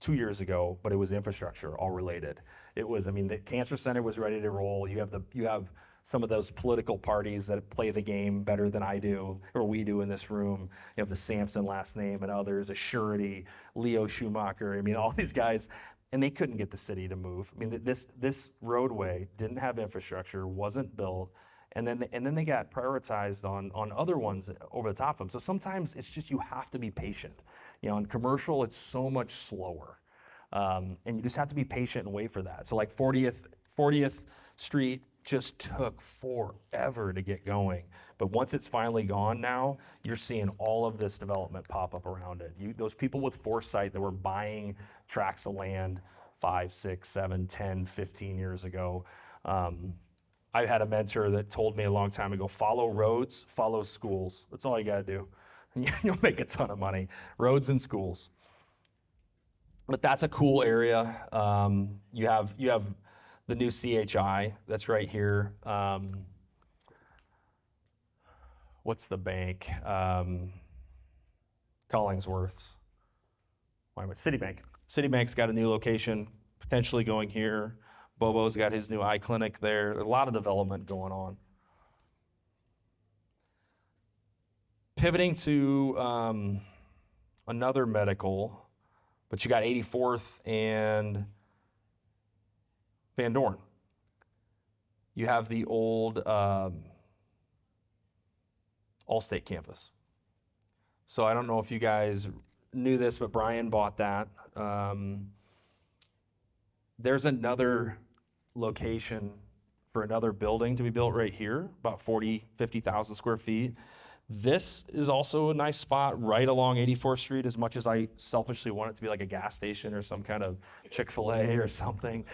2 years ago, but it was infrastructure all related. It was, I mean, the cancer center was ready to roll. You have some of those political parties that play the game better than I do, or we do in this room. You have the Sampson last name and others, Assurity, Leo Schumacher. I mean, all these guys, and they couldn't get the city to move. I mean, this roadway didn't have infrastructure, wasn't built, and then they got prioritized on other ones over the top of them. So sometimes it's just, you have to be patient. You know, in commercial, it's so much slower, and you just have to be patient and wait for that. So like 40th Street just took forever to get going, but once it's finally gone now, you're seeing all of this development pop up around it. Those people with foresight that were buying tracts of land 5, 6, 7, 10, 15 years ago. I had a mentor that told me a long time ago, follow roads, follow schools. That's all you gotta do. And you'll make a ton of money. Roads and schools. But that's a cool area. You have the new CHI that's right here. What's the bank? Collingsworth's. Citibank. Citibank's got a new location, potentially going here. Bobo's got his new eye clinic there. A lot of development going on. Pivoting to another medical, but you got 84th and Van Dorn. You have the old Allstate campus. So I don't know if you guys knew this, but Brian bought that. There's another location for another building to be built right here, about 50,000 square feet. This is also a nice spot right along 84th Street, as much as I selfishly want it to be like a gas station or some kind of Chick-fil-A or something,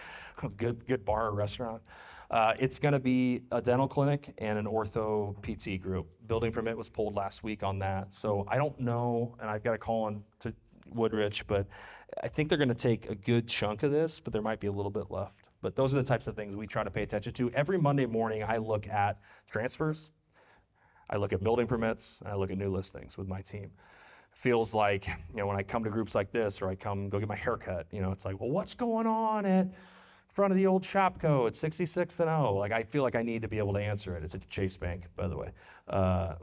a good bar or restaurant. It's gonna be a dental clinic and an ortho PT group. Building permit was pulled last week on that. So I don't know, and I've got to call on to Woodrich, but I think they're gonna take a good chunk of this, but there might be a little bit left. But those are the types of things we try to pay attention to. Every Monday morning, I look at transfers, I look at building permits, I look at new listings with my team. Feels like, when I come to groups like this, or I come go get my haircut, it's like, well, what's going on at front of the old Shopco at 66 and 0? Like, I feel like I need to be able to answer it. It's a Chase Bank, by the way. But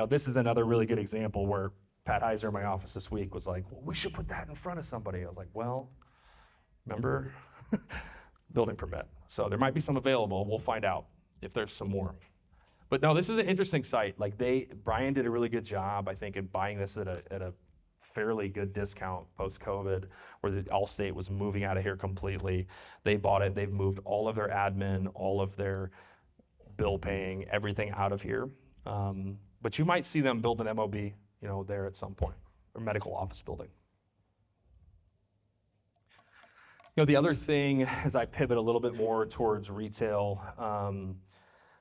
this is another really good example where Pat Heiser in my office this week was like, well, we should put that in front of somebody. I was like, well, remember, building permit. So there might be some available. We'll find out if there's some more. But no, this is an interesting site. Like Brian did a really good job, I think, in buying this at a fairly good discount post-COVID, where the Allstate was moving out of here completely. They bought it. They've moved all of their admin, all of their bill paying, everything out of here. But you might see them build an MOB, there at some point, or medical office building. The other thing, as I pivot a little bit more towards retail,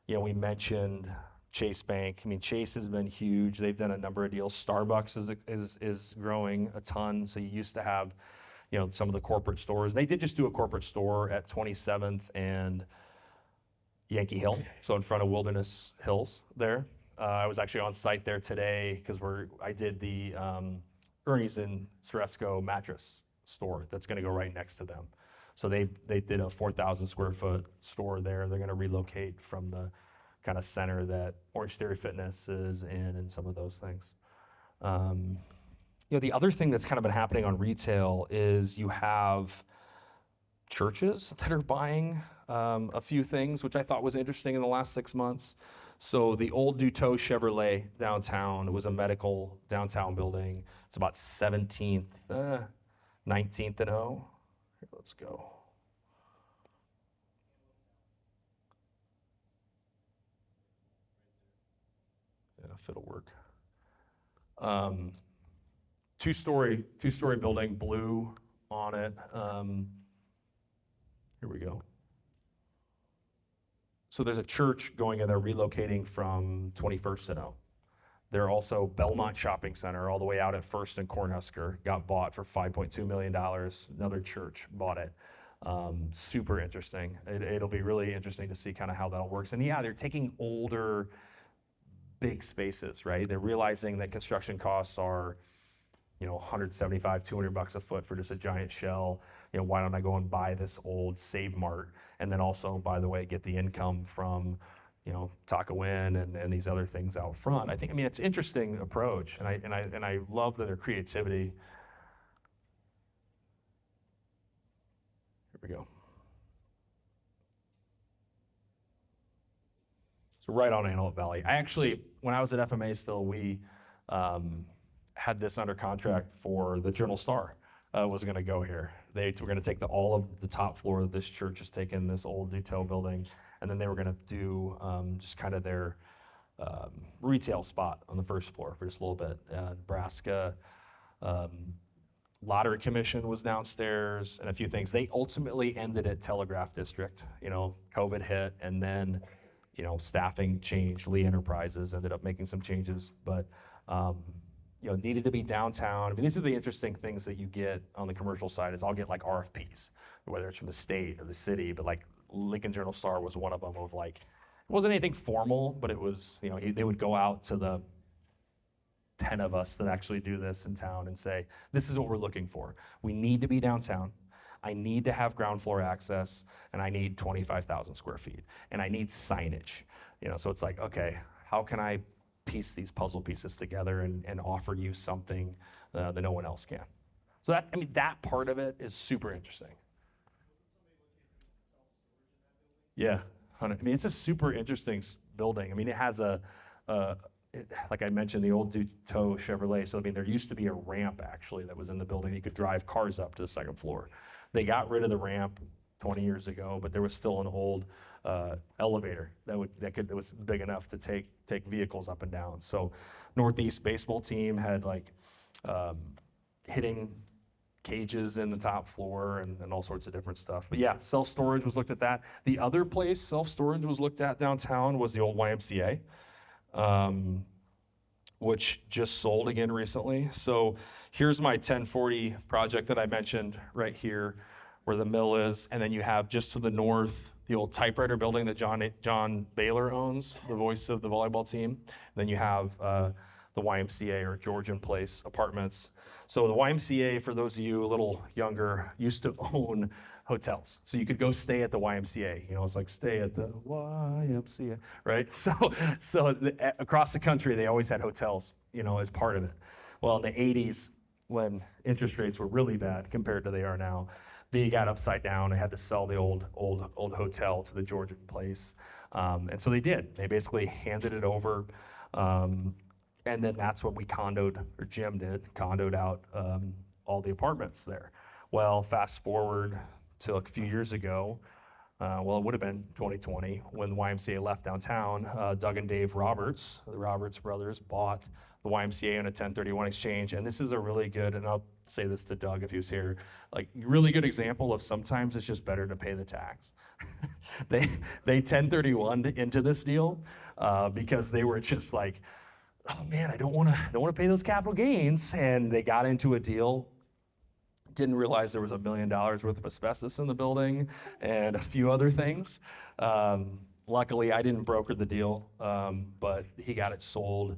we mentioned Chase Bank. I mean, Chase has been huge. They've done a number of deals. Starbucks is growing a ton. So you used to have, some of the corporate stores. They did just do a corporate store at 27th and Yankee Hill, so in front of Wilderness Hills there. I was actually on site there today because I did the Ernie's and Ceresco mattress store that's going to go right next to them. So they did a 4,000 square foot store there. They're going to relocate from the kind of center that Orange Theory Fitness is in, and some of those things. The other thing that's kind of been happening on retail is you have churches that are buying a few things, which I thought was interesting in the last 6 months. So the old Duteau Chevrolet downtown, it was a medical downtown building. It's about 17th, 19th and 0. Here, let's go. Yeah, if it'll work. Two-story building, blue on it. Here we go. So there's a church going in there relocating from 21st and 0. They're also Belmont Shopping Center, all the way out at First and Cornhusker, got bought for $5.2 million. Another church bought it. Super interesting. It'll be really interesting to see kind of how that works. And yeah, they're taking older, big spaces, right? They're realizing that construction costs are, 175, $200 a foot for just a giant shell. Why don't I go and buy this old Save Mart? And then also, by the way, get the income from, Taco Inn and these other things out front. I mean, it's an interesting approach, and I love their creativity. Here we go. So right on Antelope Valley. I actually, when I was at FMA still, we had this under contract for the Journal-Star. Was going to go here. They were going to take all of the top floor of this church has taken, this old Duteau building, and then they were going to do just kind of their retail spot on the first floor for just a little bit. Nebraska Lottery Commission was downstairs, and a few things. They ultimately ended at Telegraph District. COVID hit, and then staffing changed. Lee Enterprises ended up making some changes, but needed to be downtown. I mean, these are the interesting things that you get on the commercial side is I'll get like RFPs, whether it's from the state or the city, but like Lincoln Journal-Star was one of them of like, it wasn't anything formal, but it was, they would go out to the 10 of us that actually do this in town and say, this is what we're looking for. We need to be downtown. I need to have ground floor access, and I need 25,000 square feet, and I need signage. So it's like, okay, how can I piece these puzzle pieces together and offer you something that no one else can? So that part of it is super interesting. Yeah, it's a super interesting building. It has like I mentioned, the old Duteau Chevrolet. So there used to be a ramp actually that was in the building. You could drive cars up to the second floor. They got rid of the ramp 20 years ago, but there was still an old elevator that was big enough to take vehicles up and down. So Northeast baseball team had like hitting cages in the top floor and all sorts of different stuff. But yeah, self-storage was looked at that. The other place self-storage was looked at downtown was the old YMCA, which just sold again recently. So here's my 1040 project that I mentioned right here where the mill is. And then you have just to the north, the old typewriter building that John Baylor owns, the voice of the volleyball team. And then you have the YMCA or Georgian Place apartments. So the YMCA, for those of you a little younger, used to own hotels. So you could go stay at the YMCA. It's like stay at the YMCA, right? So across the country, they always had hotels, as part of it. Well, in the 80s, when interest rates were really bad compared to they are now, they got upside down. They had to sell the old hotel to the Georgian Place, and so they did. They basically handed it over, and then that's what we condoed, or Jim did, condoed out all the apartments there. Well, fast forward to a few years ago, it would have been 2020 when the YMCA left downtown. Doug and Dave Roberts, the Roberts brothers, bought the YMCA on a 1031 exchange, and this is a really good, and I'll say this to Doug if he was here, like really good example of sometimes it's just better to pay the tax. They 1031'd into this deal because they were just like, oh man, I don't want to pay those capital gains, and they got into a deal. Didn't realize there was $1 million worth of asbestos in the building and a few other things. Luckily, I didn't broker the deal, but he got it sold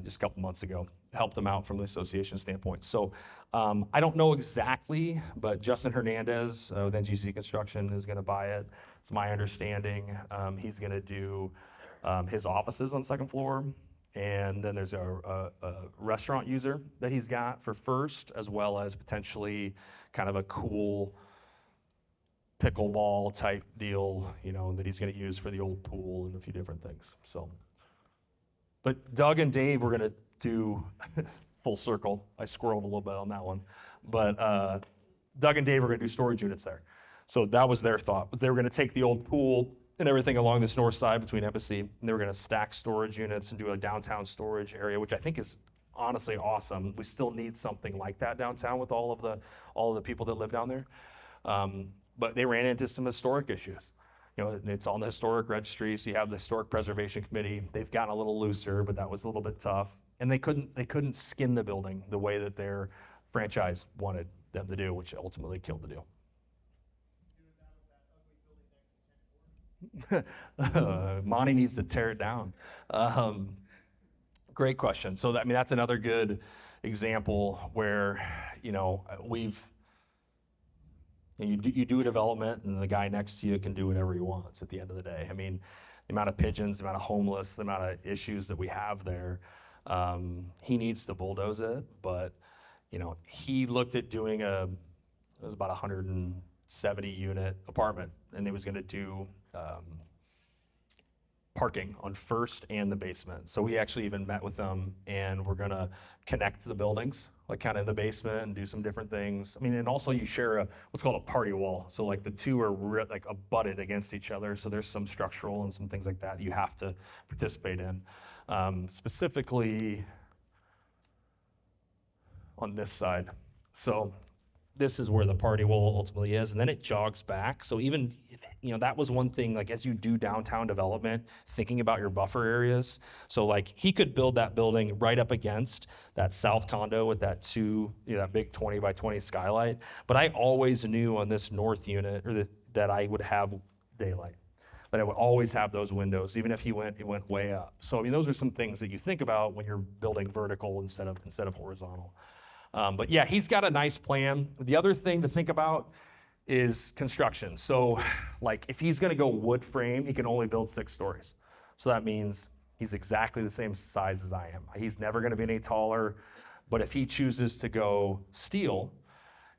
just a couple months ago. Helped him out from the association standpoint. So I don't know exactly, but Justin Hernandez with NGC Construction is going to buy it. It's my understanding. He's going to do his offices on the second floor. And then there's a restaurant user that he's got for first, as well as potentially kind of a cool pickleball type deal, that he's going to use for the old pool and a few different things. So, but Doug and Dave were going to do full circle. I squirreled a little bit on that one, but Doug and Dave were going to do storage units there. So that was their thought. They were going to take the old pool and everything along this north side between Embassy, and they were going to stack storage units and do a downtown storage area, which I think is honestly awesome. We still need something like that downtown with all of the people that live down there. But they ran into some historic issues. It's on the historic registry, so you have the Historic Preservation Committee. They've gotten a little looser, but that was a little bit tough. And they couldn't skin the building the way that their franchise wanted them to do, which ultimately killed the deal. Monty needs to tear it down. Great question. So I mean, that's another good example where, you do a development and the guy next to you can do whatever he wants at the end of the day. I mean, the amount of pigeons, the amount of homeless, the amount of issues that we have there, he needs to bulldoze it. But, he looked at doing it was about 170 unit apartment, and he was going to do parking on first and the basement. So we actually even met with them, and we're gonna connect the buildings, like kind of in the basement, and do some different things. I mean, and also you share what's called a party wall. So like the two are like abutted against each other. So there's some structural and some things like that you have to participate in. Specifically on this side. So this is where the party wall ultimately is, and then it jogs back. So even, that was one thing, like as you do downtown development, thinking about your buffer areas. So like he could build that building right up against that south condo with that that big 20 by 20 skylight. But I always knew on this north unit that I would have daylight, that I would always have those windows, even if it went way up. So I mean, those are some things that you think about when you're building vertical instead of horizontal. But yeah, he's got a nice plan. The other thing to think about is construction. So like if he's gonna go wood frame, he can only build 6 stories. So that means he's exactly the same size as I am. He's never gonna be any taller, but if he chooses to go steel,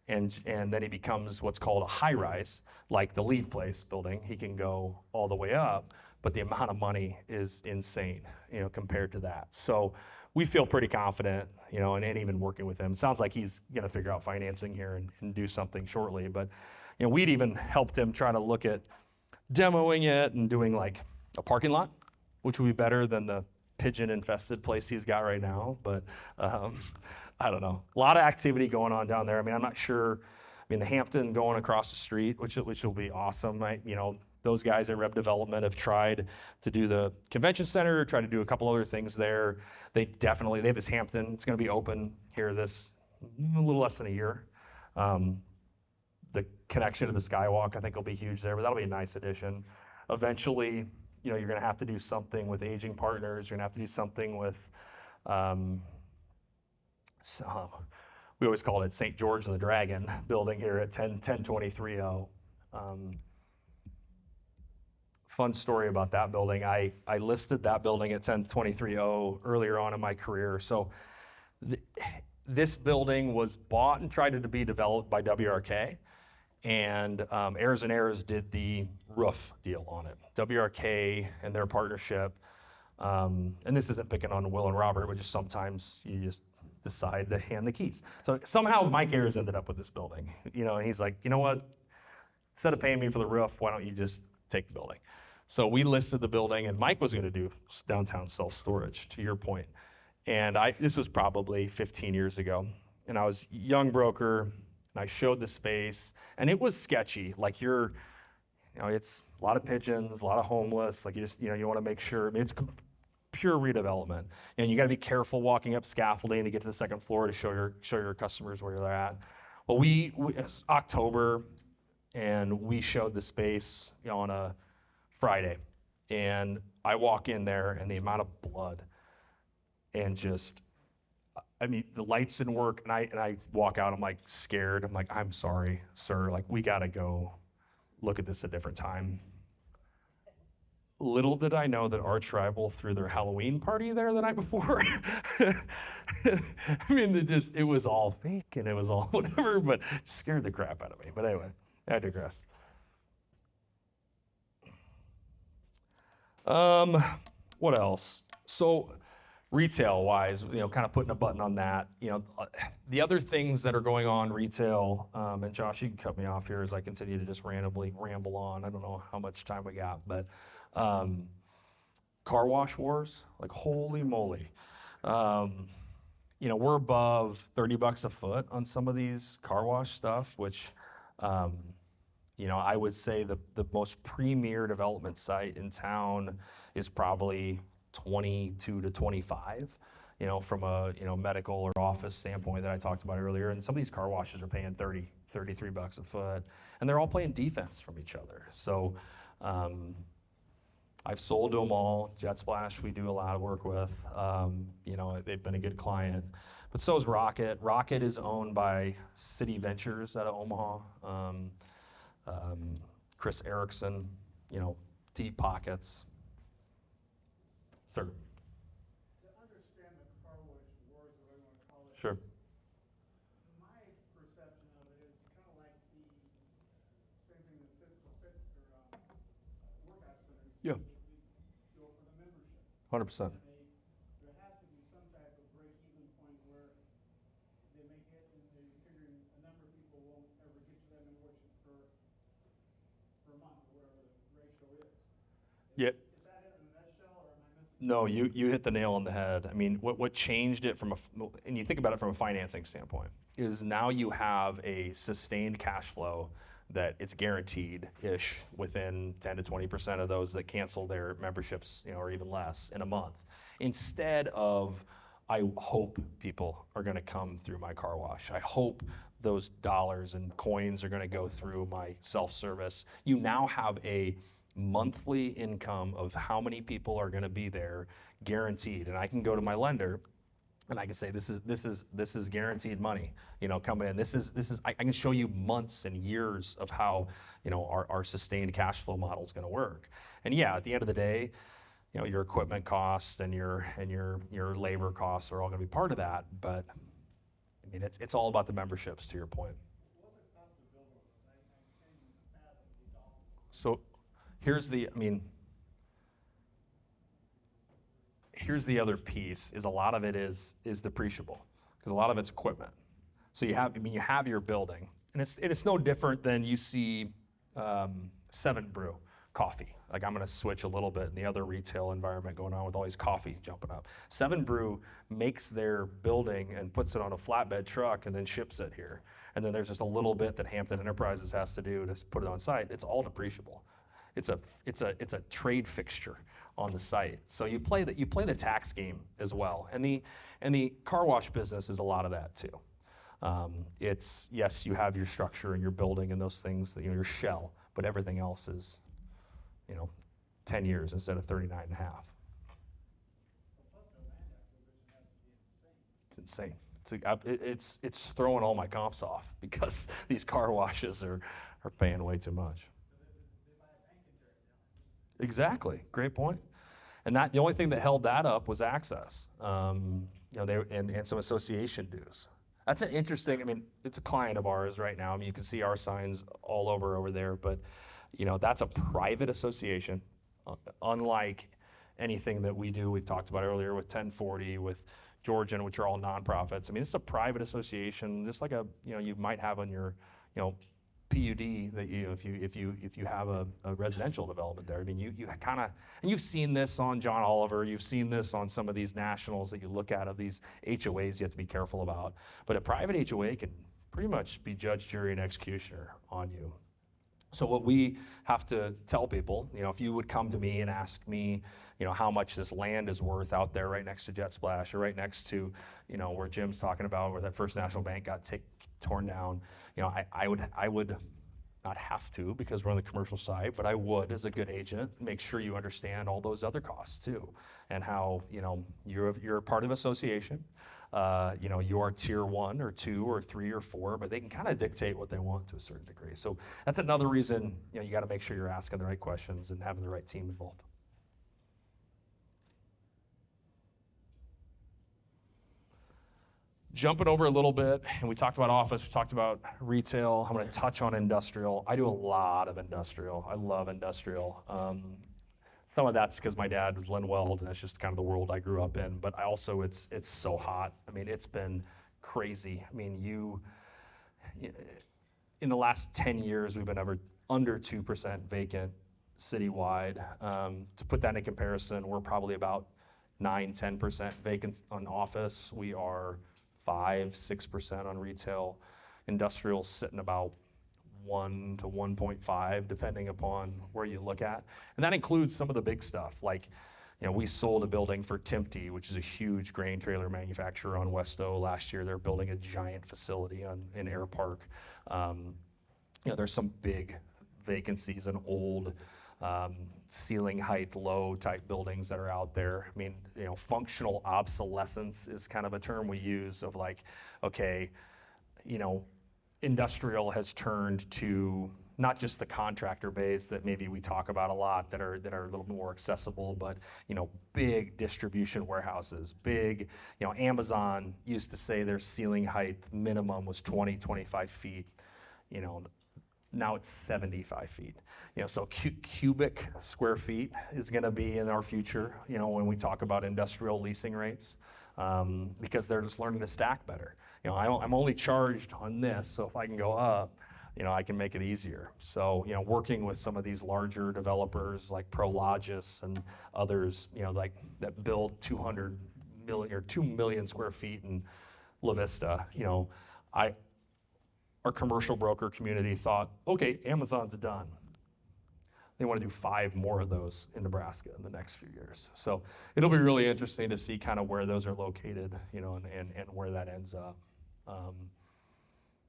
and then he becomes what's called a high rise, like the Lead Place building, he can go all the way up, but the amount of money is insane, compared to that. So we feel pretty confident, and even working with him. It sounds like he's gonna figure out financing here and do something shortly, but we'd even helped him try to look at demoing it and doing like a parking lot, which would be better than the pigeon infested place he's got right now. But I don't know, a lot of activity going on down there. I mean, I'm not sure. I mean, the Hampton going across the street, which will be awesome. Those guys at Rep Development have tried to do the convention center, try to do a couple other things there. They have this Hampton. It's going to be open here this a little less than a year. The connection to the Skywalk, I think, will be huge there, but that'll be a nice addition. Eventually, you're going to have to do something with aging partners. You're going to have to do something with, we always called it St. George and the Dragon building here at 10230. Fun story about that building. I listed that building at 10230 earlier on in my career. So this building was bought and tried to be developed by WRK, and Airs and Airs did the roof deal on it. WRK and their partnership, and this isn't picking on Will and Robert, but just sometimes you just decide to hand the keys. So somehow Mike Ayers ended up with this building, and he's like, you know what? Instead of paying me for the roof, why don't you just take the building? So we listed the building, and Mike was going to do downtown self-storage, to your point. And this was probably 15 years ago, and I was a young broker, and I showed the space, and it was sketchy. Like it's a lot of pigeons, a lot of homeless. Like you want to make sure. I mean, it's pure redevelopment, and you got to be careful walking up scaffolding to get to the second floor to show your customers where they're at. Well, it's October, and we showed the space on a Friday, and I walk in there, and the amount of blood, and the lights didn't work, and I walk out. I'm like scared. I'm like, I'm sorry, sir. Like, we gotta go look at this a different time. Little did I know that our tribal threw their Halloween party there the night before. I mean, it was all fake and it was all whatever, but it scared the crap out of me. But anyway, I digress. What else? So retail-wise, kind of putting a button on that. The other things that are going on retail, and Josh, you can cut me off here as I continue to just randomly ramble on. I don't know how much time we got, but car wash wars, like holy moly. We're above $30 a foot on some of these car wash stuff, which, I would say the most premier development site in town is probably 22 to 25, from a, medical or office standpoint that I talked about earlier. And some of these car washes are paying $33 a foot, and they're all playing defense from each other. So, I've sold to them all. Jet Splash, we do a lot of work with. You know, they've been a good client. But so is Rocket. Rocket is owned by City Ventures out of Omaha. Chris Erickson, you know, deep pockets. Sir. To understand the car wash wars, whatever you want to call it. Sure. My perception of it is kind of like the same thing with physical fit or workout centers. Yeah. You go for the membership. 100%. And there has to be some type of break-even point where they make it, and they figure a number of people won't ever get to that membership per month or whatever the ratio is. Yeah. Is that it in a nutshell, or am I missing? No, you hit the nail on the head. I mean, what changed it and you think about it from a financing standpoint, is now you have a sustained cash flow that it's guaranteed-ish within 10 to 20% of those that cancel their memberships, you know, or even less in a month. Instead of, I hope people are gonna come through my car wash. I hope those dollars and coins are gonna go through my self-service. You now have a monthly income of how many people are gonna be there guaranteed. And I can go to my lender and I can say, this is guaranteed money, you know, coming in. I can show you months and years of how, you know, our sustained cash flow model is going to work. And yeah, at the end of the day, you know, your equipment costs and your labor costs are all going to be part of that. But I mean, it's all about the memberships, to your point. What's it cost to build one of those? I can't even fathom the dollar. So here's the other piece, is a lot of it is depreciable, because a lot of it's equipment. So you have your building, and it's no different than you see 7 Brew coffee. Like, I'm gonna switch a little bit in the other retail environment going on with all these coffees jumping up. 7 Brew makes their building and puts it on a flatbed truck and then ships it here. And then there's just a little bit that Hampton Enterprises has to do to put it on site. It's all depreciable. It's a trade fixture on the site. So you play the tax game as well. And the car wash business is a lot of that too. It's, yes, you have your structure and your building and those things, you know, your shell, but everything else is, you know, 10 years instead of 39 and a half. Plus the land acquisition has to be insane. It's throwing all my comps off because these car washes are paying way too much. Exactly, great point. And the only thing that held that up was access, you know, and some association dues. That's an interesting, I mean, it's a client of ours right now. I mean, you can see our signs all over there, but you know, that's a private association, unlike anything that we do. We talked about earlier with 1040, with Georgian, which are all nonprofits. I mean, it's a private association, just like you might have on your, you know, PUD that if you have a residential development there. I mean, you kind of, and you've seen this on John Oliver, you've seen this on some of these nationals that you look at of these HOAs you have to be careful about. But a private HOA can pretty much be judge, jury, and executioner on you. So what we have to tell people, you know, if you would come to me and ask me, you know, how much this land is worth out there right next to Jet Splash, or right next to, you know, where Jim's talking about where that First National Bank got torn down, you know, I would not have to, because we're on the commercial side, but I would, as a good agent, make sure you understand all those other costs too, and how, you know, you're a part of association. You know, you are tier 1 or 2 or 3 or 4, but they can kind of dictate what they want to a certain degree. So that's another reason, you know, you got to make sure you're asking the right questions and having the right team involved. Jumping over a little bit, and we talked about office, we talked about retail. I'm going to touch on industrial. I do a lot of industrial. I love industrial. Some of that's because my dad was Lynn Weld, and that's just kind of the world I grew up in. But I also, it's so hot. I mean, it's been crazy. I mean, in the last 10 years, we've been under 2% vacant citywide. To put that in comparison, we're probably about 9-10% vacant on office. We are 5-6% on retail. Industrial sitting about 1 to 1.5, depending upon where you look at. And that includes some of the big stuff. Like, you know, we sold a building for Timpte, which is a huge grain trailer manufacturer on Westo last year. They're building a giant facility in Air Park. You know, there's some big vacancies and old ceiling height low type buildings that are out there. I mean, you know, functional obsolescence is kind of a term we use of like, okay, you know, industrial has turned to not just the contractor base that maybe we talk about a lot that are a little more accessible, but you know, big distribution warehouses, big, you know, Amazon used to say their ceiling height minimum was 25 feet, you know, now it's 75 feet. You know, so cubic square feet is gonna be in our future, you know, when we talk about industrial leasing rates, because they're just learning to stack better. You know, I'm only charged on this, so if I can go up, you know, I can make it easier. So, you know, working with some of these larger developers like Prologis and others, you know, like that build 200 million or 2 million square feet in La Vista, you know, our commercial broker community thought, okay, Amazon's done. They want to do 5 more of those in Nebraska in the next few years. So it'll be really interesting to see kind of where those are located, you know, and where that ends up.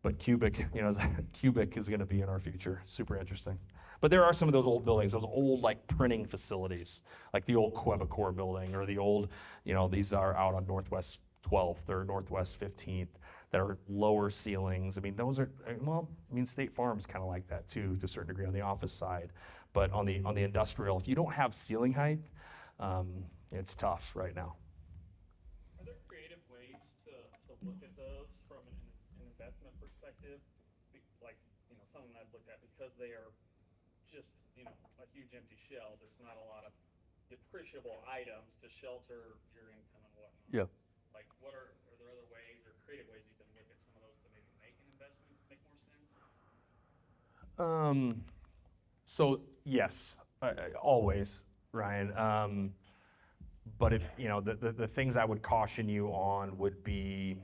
But cubic, you know, cubic is going to be in our future. Super interesting. But there are some of those old buildings, those old like printing facilities, like the old Quebecor building or the old, you know, these are out on Northwest 12th or Northwest 15th that are lower ceilings. I mean, those are, well, I mean, State Farm's kind of like that too, to a certain degree on the office side. But on the industrial, if you don't have ceiling height, it's tough right now. Are there creative ways to look at those from an investment perspective? Like, you know, something I've looked at because they are just, you know, a huge empty shell. There's not a lot of depreciable items to shelter your income and whatnot. Yeah. Like, are there other ways or creative ways you can look at some of those to maybe make an investment make more sense? So yes, always, Ryan. But if, you know, the things I would caution you on would be,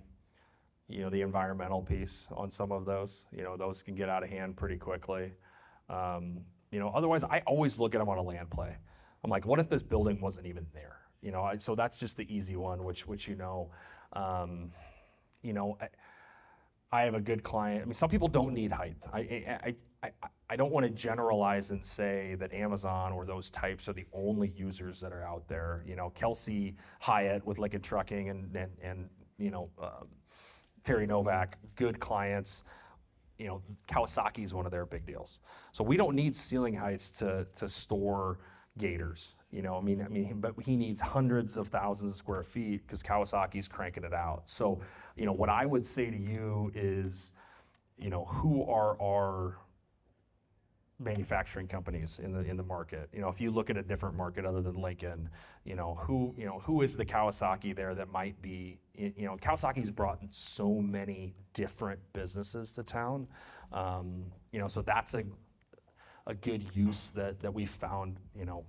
you know, the environmental piece on some of those. You know, those can get out of hand pretty quickly. You know, otherwise, I always look at them on a land play. I'm like, what if this building wasn't even there? You know, so that's just the easy one, which you know. You know, I have a good client. I mean, some people don't need height. I don't want to generalize and say that Amazon or those types are the only users that are out there. You know, Kelsey Hyatt with Lincoln Trucking and you know, Terry Novak, good clients. You know, Kawasaki is one of their big deals. So we don't need ceiling heights to store gators. You know, I mean, but he needs hundreds of thousands of square feet because Kawasaki's cranking it out. So, you know, what I would say to you is, you know, who are our manufacturing companies in the market? You know, if you look at a different market other than Lincoln, you know, who is the Kawasaki there that might be, you know, Kawasaki's brought so many different businesses to town. You know, so that's a good use that we found, you know,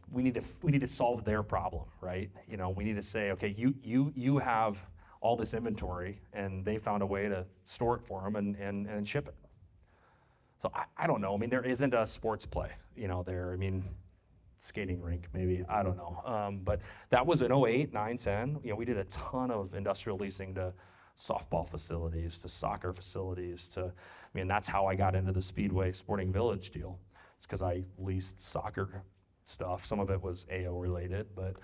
we need to solve their problem, right? You know, we need to say, okay, you have all this inventory, and they found a way to store it for them and ship it. So I don't know. I mean, there isn't a sports play, you know, there. I mean, skating rink maybe. I don't know. But that was in 08, 9, 10. You know, we did a ton of industrial leasing to softball facilities, to soccer facilities, to, I mean, that's how I got into the Speedway Sporting Village deal. It's because I leased soccer stuff. Some of it was AO related, but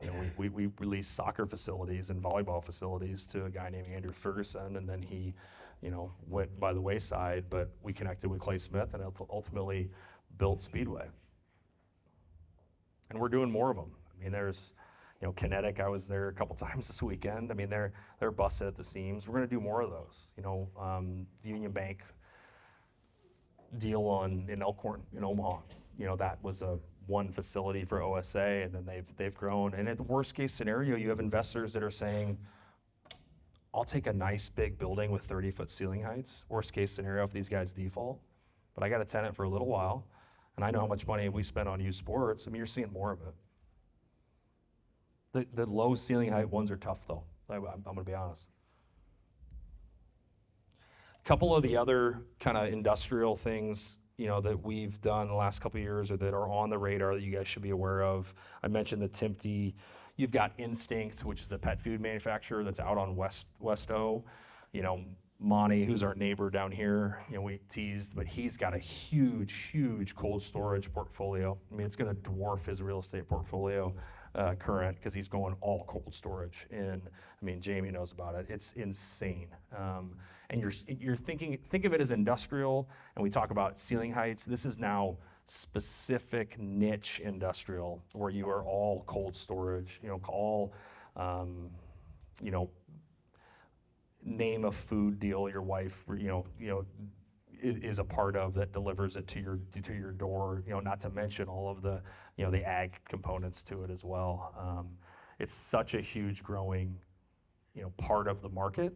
you know, we released soccer facilities and volleyball facilities to a guy named Andrew Ferguson, and then he, you know, went by the wayside, but we connected with Clay Smith and ultimately built Speedway. And we're doing more of them. I mean, there's, you know, Kinetic, I was there a couple times this weekend. I mean, they're busted at the seams. We're gonna do more of those. You know, the Union Bank deal in Elkhorn, in Omaha, you know, that was one facility for OSA, and then they've grown. And at the worst case scenario, you have investors that are saying, I'll take a nice big building with 30-foot ceiling heights. Worst case scenario if these guys default, but I got a tenant for a little while, and I know how much money we spent on youth sports. I mean, you're seeing more of it. The low ceiling height ones are tough though. I'm gonna be honest. A couple of the other kind of industrial things, you know, that we've done the last couple of years or that are on the radar that you guys should be aware of. I mentioned the Timpty. You've got Instinct, which is the pet food manufacturer that's out on West O. You know, Monty, who's our neighbor down here, we teased, but he's got a huge cold storage portfolio. I mean, it's going to dwarf his real estate portfolio current because he's going all cold storage. And I mean, Jamie knows about it. It's insane. And you're think of it as industrial, and we talk about ceiling heights. This is now specific niche industrial where you are all cold storage, all, name a food deal your wife, is a part of that delivers it to your door. Not to mention all of the, the ag components to it as well. It's such a huge growing, part of the market.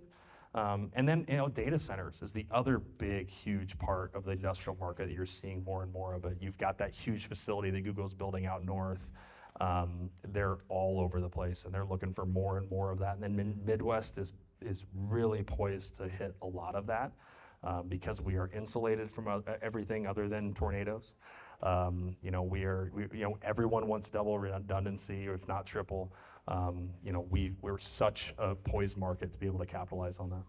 And then, data centers is the other big, huge part of the industrial market that you're seeing more and more of it. You've got that huge facility that Google's building out north. They're all over the place, and they're looking for more and more of that. And then Midwest is really poised to hit a lot of that because we are insulated from everything other than tornadoes. Everyone wants double redundancy, or if not triple. We're such a poised market to be able to capitalize on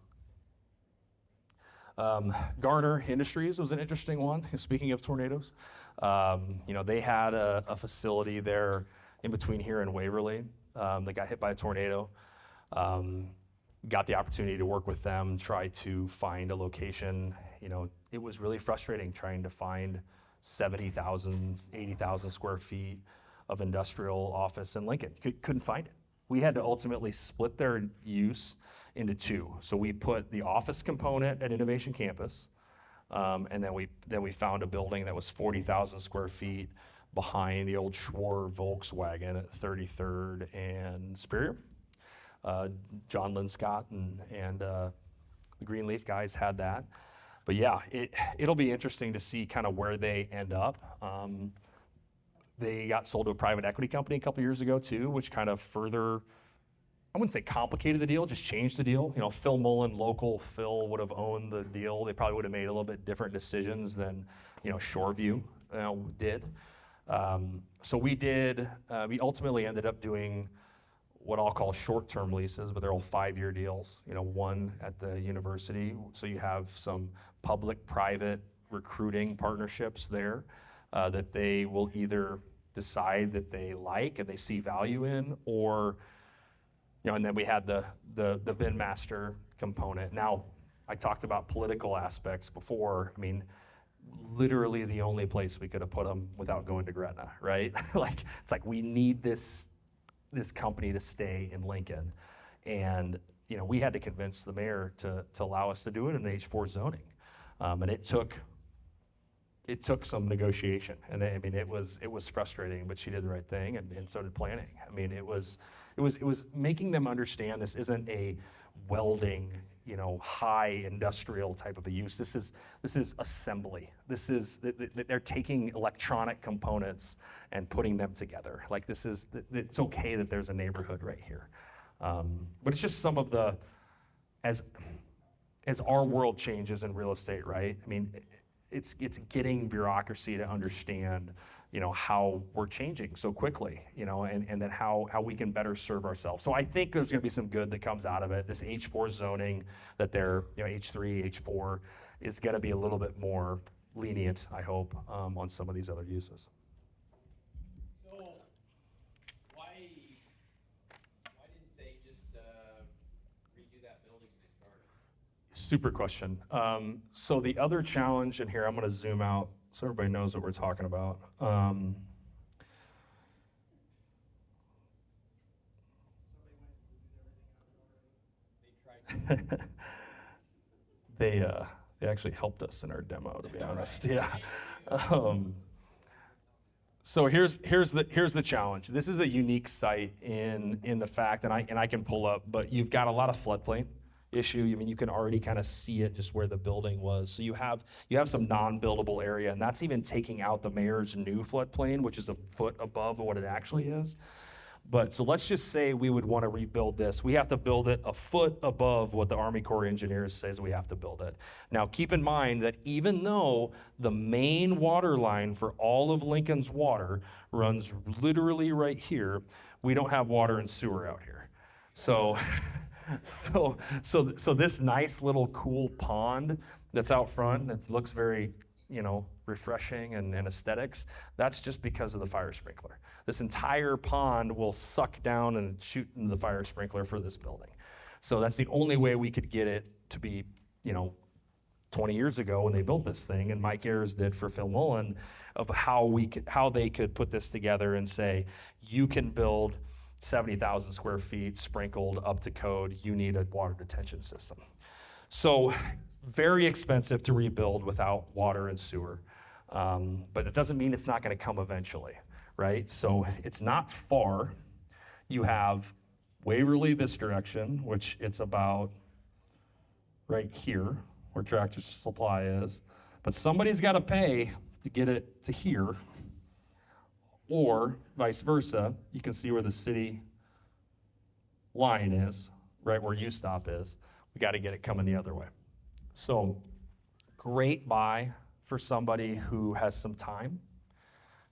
that. Garner Industries was an interesting one. Speaking of tornadoes, they had a facility there in between here and Waverly that got hit by a tornado. Got the opportunity to work with them, try to find a location. It was really frustrating trying to find 70,000, 80,000 square feet of industrial office in Lincoln. Couldn't find it. We had to ultimately split their use into two. So we put the office component at Innovation Campus, and then we found a building that was 40,000 square feet behind the old Schwar Volkswagen at 33rd and Superior. John Linscott and the Greenleaf guys had that. But yeah, it'll be interesting to see kind of where they end up. They got sold to a private equity company a couple years ago too, which kind of further, I wouldn't say complicated the deal, just changed the deal. Phil Mullen, local Phil, would have owned the deal. They probably would have made a little bit different decisions than Shoreview did. So we ultimately ended up doing what I'll call short-term leases, but they're all 5-year deals, one at the university. So you have some public-private recruiting partnerships there that they will either decide that they like and they see value in, or, and then we had the bin master component. Now, I talked about political aspects before. I mean, literally the only place we could have put them without going to Gretna, right? It's like we need this company to stay in Lincoln. And, we had to convince the mayor to allow us to do it in H4 zoning. And it took some negotiation. And it was frustrating, but she did the right thing, and so did planning. It was making them understand this isn't a welding, high industrial type of a use. This is assembly. They're taking electronic components and putting them together. It's okay that there's a neighborhood right here. But it's just some of the, as our world changes in real estate, right? It's getting bureaucracy to understand, how we're changing so quickly, and then how we can better serve ourselves. So I think there's gonna be some good that comes out of it. This H4 zoning that they're, H3, H4 is gonna be a little bit more lenient, I hope, on some of these other uses. So why didn't they just redo that building in Carson? Super question. So the other challenge in here, I'm gonna zoom out so everybody knows what we're talking about. They actually helped us in our demo, to be honest. Yeah. So here's the challenge. This is a unique site in the fact, and I can pull up, but you've got a lot of floodplain issue. You can already kind of see it just where the building was. So you have some non-buildable area, and that's even taking out the mayor's new floodplain, which is a foot above what it actually is. But so let's just say we would want to rebuild this. We have to build it a foot above what the Army Corps of Engineers says we have to build it. Now keep in mind that even though the main water line for all of Lincoln's water runs literally right here, we don't have water and sewer out here. So So this nice little cool pond that's out front that looks very, refreshing and aesthetics, that's just because of the fire sprinkler. This entire pond will suck down and shoot into the fire sprinkler for this building. So that's the only way we could get it to be, 20 years ago when they built this thing, and Mike Ayers did for Phil Mullen, of how they could put this together and say, you can build 70,000 square feet sprinkled up to code, you need a water detention system. So very expensive to rebuild without water and sewer. But it doesn't mean it's not gonna come eventually, right? So it's not far. You have Waverly this direction, which it's about right here, where Tractor Supply is. But somebody's gotta pay to get it to here, or vice versa. You can see where the city line is, right where U-Stop is. We gotta get it coming the other way. So, great buy for somebody who has some time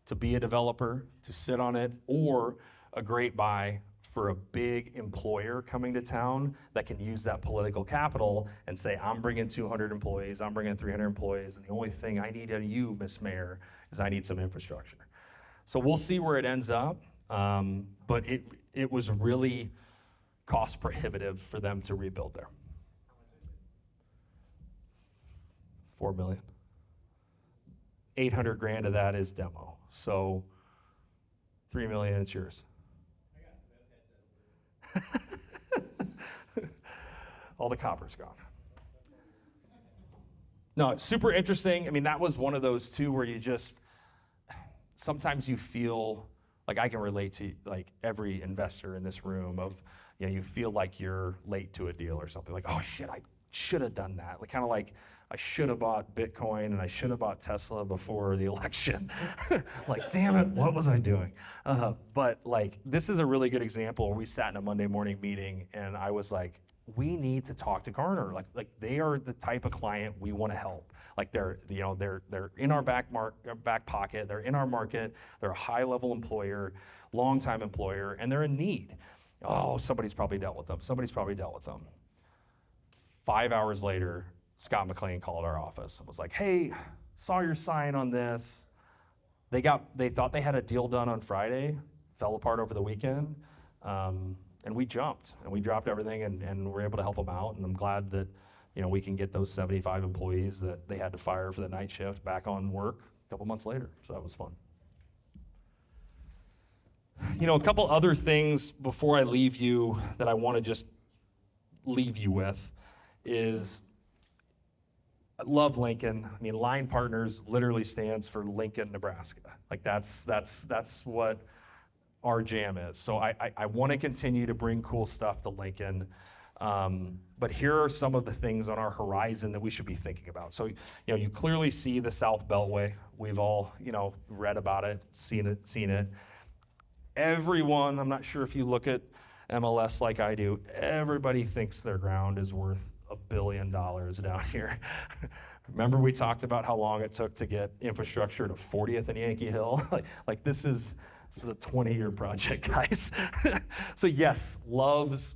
to be a developer, to sit on it, or a great buy for a big employer coming to town that can use that political capital and say, I'm bringing 200 employees, I'm bringing 300 employees, and the only thing I need of you, Miss Mayor, is I need some infrastructure. So we'll see where it ends up, but it was really cost prohibitive for them to rebuild there. $4 million. 800 grand of that is demo. So $3 million, it's yours. All the copper's gone. No, it's super interesting. I mean, that was one of those too where you just, sometimes you feel like I can relate to like every investor in this room of, you feel like you're late to a deal or something, like, oh shit, I should have done that. Like kind of like I should have bought Bitcoin and I should have bought Tesla before the election. Like, damn it, what was I doing? But like, this is a really good example where we sat in a Monday morning meeting and I was like, we need to talk to Garner. Like they are the type of client we want to help. Like they're in our back pocket, they're in our market, they're a high level employer, longtime employer, and they're in need. Oh, somebody's probably dealt with them. 5 hours later, Scott McLean called our office and was like, hey, saw your sign on this. They thought they had a deal done on Friday, fell apart over the weekend, and we jumped and we dropped everything and were able to help them out. And I'm glad that we can get those 75 employees that they had to fire for the night shift back on work a couple months later. So that was fun. A couple other things before I leave you that I want to just leave you with is, I love Lincoln. I mean, Line Partners literally stands for Lincoln, Nebraska. Like that's what our jam is. So I want to continue to bring cool stuff to Lincoln. But here are some of the things on our horizon that we should be thinking about. So, you clearly see the South Beltway. We've all, read about it, seen it. Everyone, I'm not sure if you look at MLS like I do, everybody thinks their ground is worth $1 billion down here. Remember we talked about how long it took to get infrastructure to 40th and Yankee Hill? like this is a 20-year project, guys. So yes, loves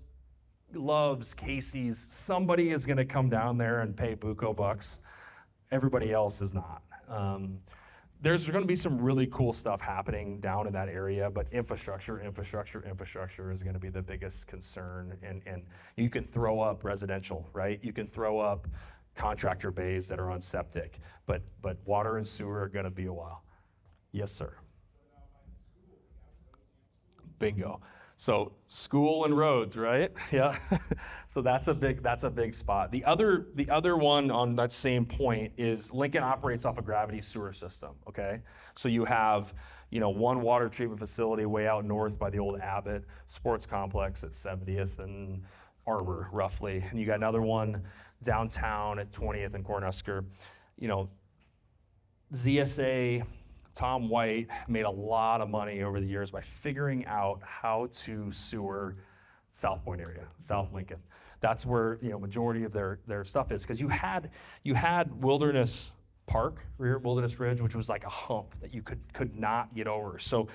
Casey's. Somebody is gonna come down there and pay buco bucks. Everybody else is not. There's gonna be some really cool stuff happening down in that area, but infrastructure is gonna be the biggest concern. And you can throw up residential, right? You can throw up contractor bays that are on septic, but water and sewer are gonna be a while. Yes, sir. Bingo. So school and roads, right? Yeah. So that's a big spot. The other one on that same point is Lincoln operates off a gravity sewer system. Okay. So you have, one water treatment facility way out north by the old Abbott Sports Complex at 70th and Arbor, roughly, and you got another one downtown at 20th and Cornhusker. ZSA. Tom White made a lot of money over the years by figuring out how to sewer South Point area, South Lincoln. That's where majority of their stuff is, because you had Wilderness Park, Wilderness Ridge, which was like a hump that you could not get over. So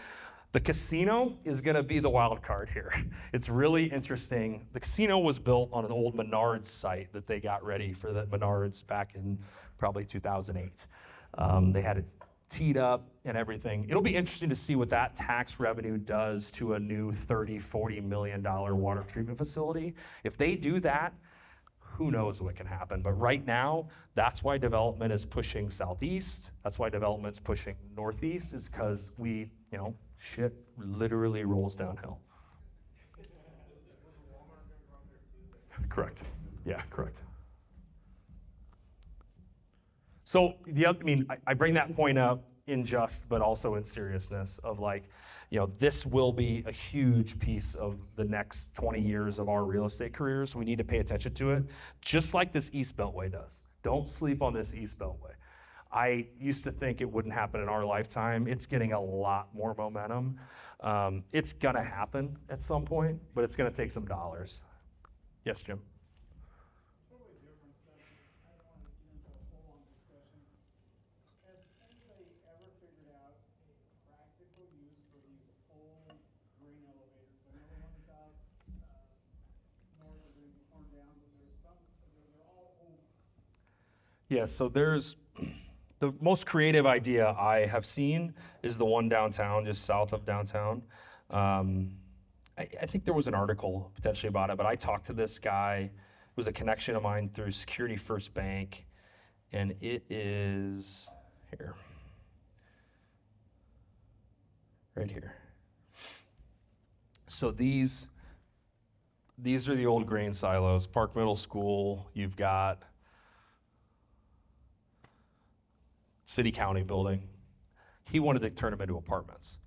The casino is going to be the wild card here. It's really interesting. The casino was built on an old Menards site that they got ready for the Menards back in probably 2008. They had it teed up and everything. It'll be interesting to see what that tax revenue does to a new $30-40 million water treatment facility. If they do that, who knows what can happen. But right now, that's why development is pushing southeast. That's why development's pushing northeast, is because shit literally rolls downhill. Correct. Yeah, correct. So I bring that point up in jest, but also in seriousness of this will be a huge piece of the next 20 years of our real estate careers. We need to pay attention to it, just like this East Beltway does. Don't sleep on this East Beltway. I used to think it wouldn't happen in our lifetime. It's getting a lot more momentum. It's gonna happen at some point, but it's gonna take some dollars. Yes, Jim? Totally different subject. I don't want to get into a full-on discussion. Has anybody ever figured out a practical use for these old grain elevators? I know the ones out north are going to be torn down, but there's some, they're all old. Yeah, so there's the most creative idea I have seen is the one downtown, just south of downtown. I think there was an article potentially about it, but I talked to this guy. It was a connection of mine through Security First Bank, and it is here, right here. So these are the old grain silos. Park Middle School, you've got City County building. He wanted to turn them into apartments.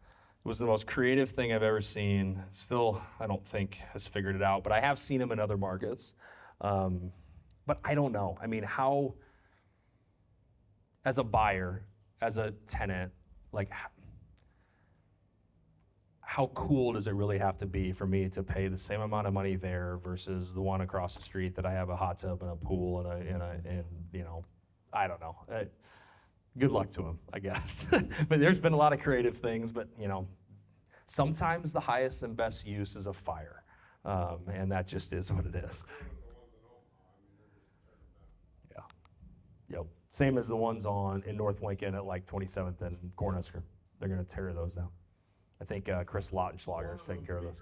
It was the most creative thing I've ever seen. Still, I don't think has figured it out, but I have seen him in other markets. But I don't know. How, as a buyer, as a tenant, how cool does it really have to be for me to pay the same amount of money there versus the one across the street that I have a hot tub and a pool and I don't know. Good luck to him, I guess. But there's been a lot of creative things, but sometimes the highest and best use is a fire. And that just is what it is. Yeah. Yep. Same as the ones in North Lincoln at 27th and Cornhusker. They're going to tear those down. I think Chris Lautenschlager is taking care of those.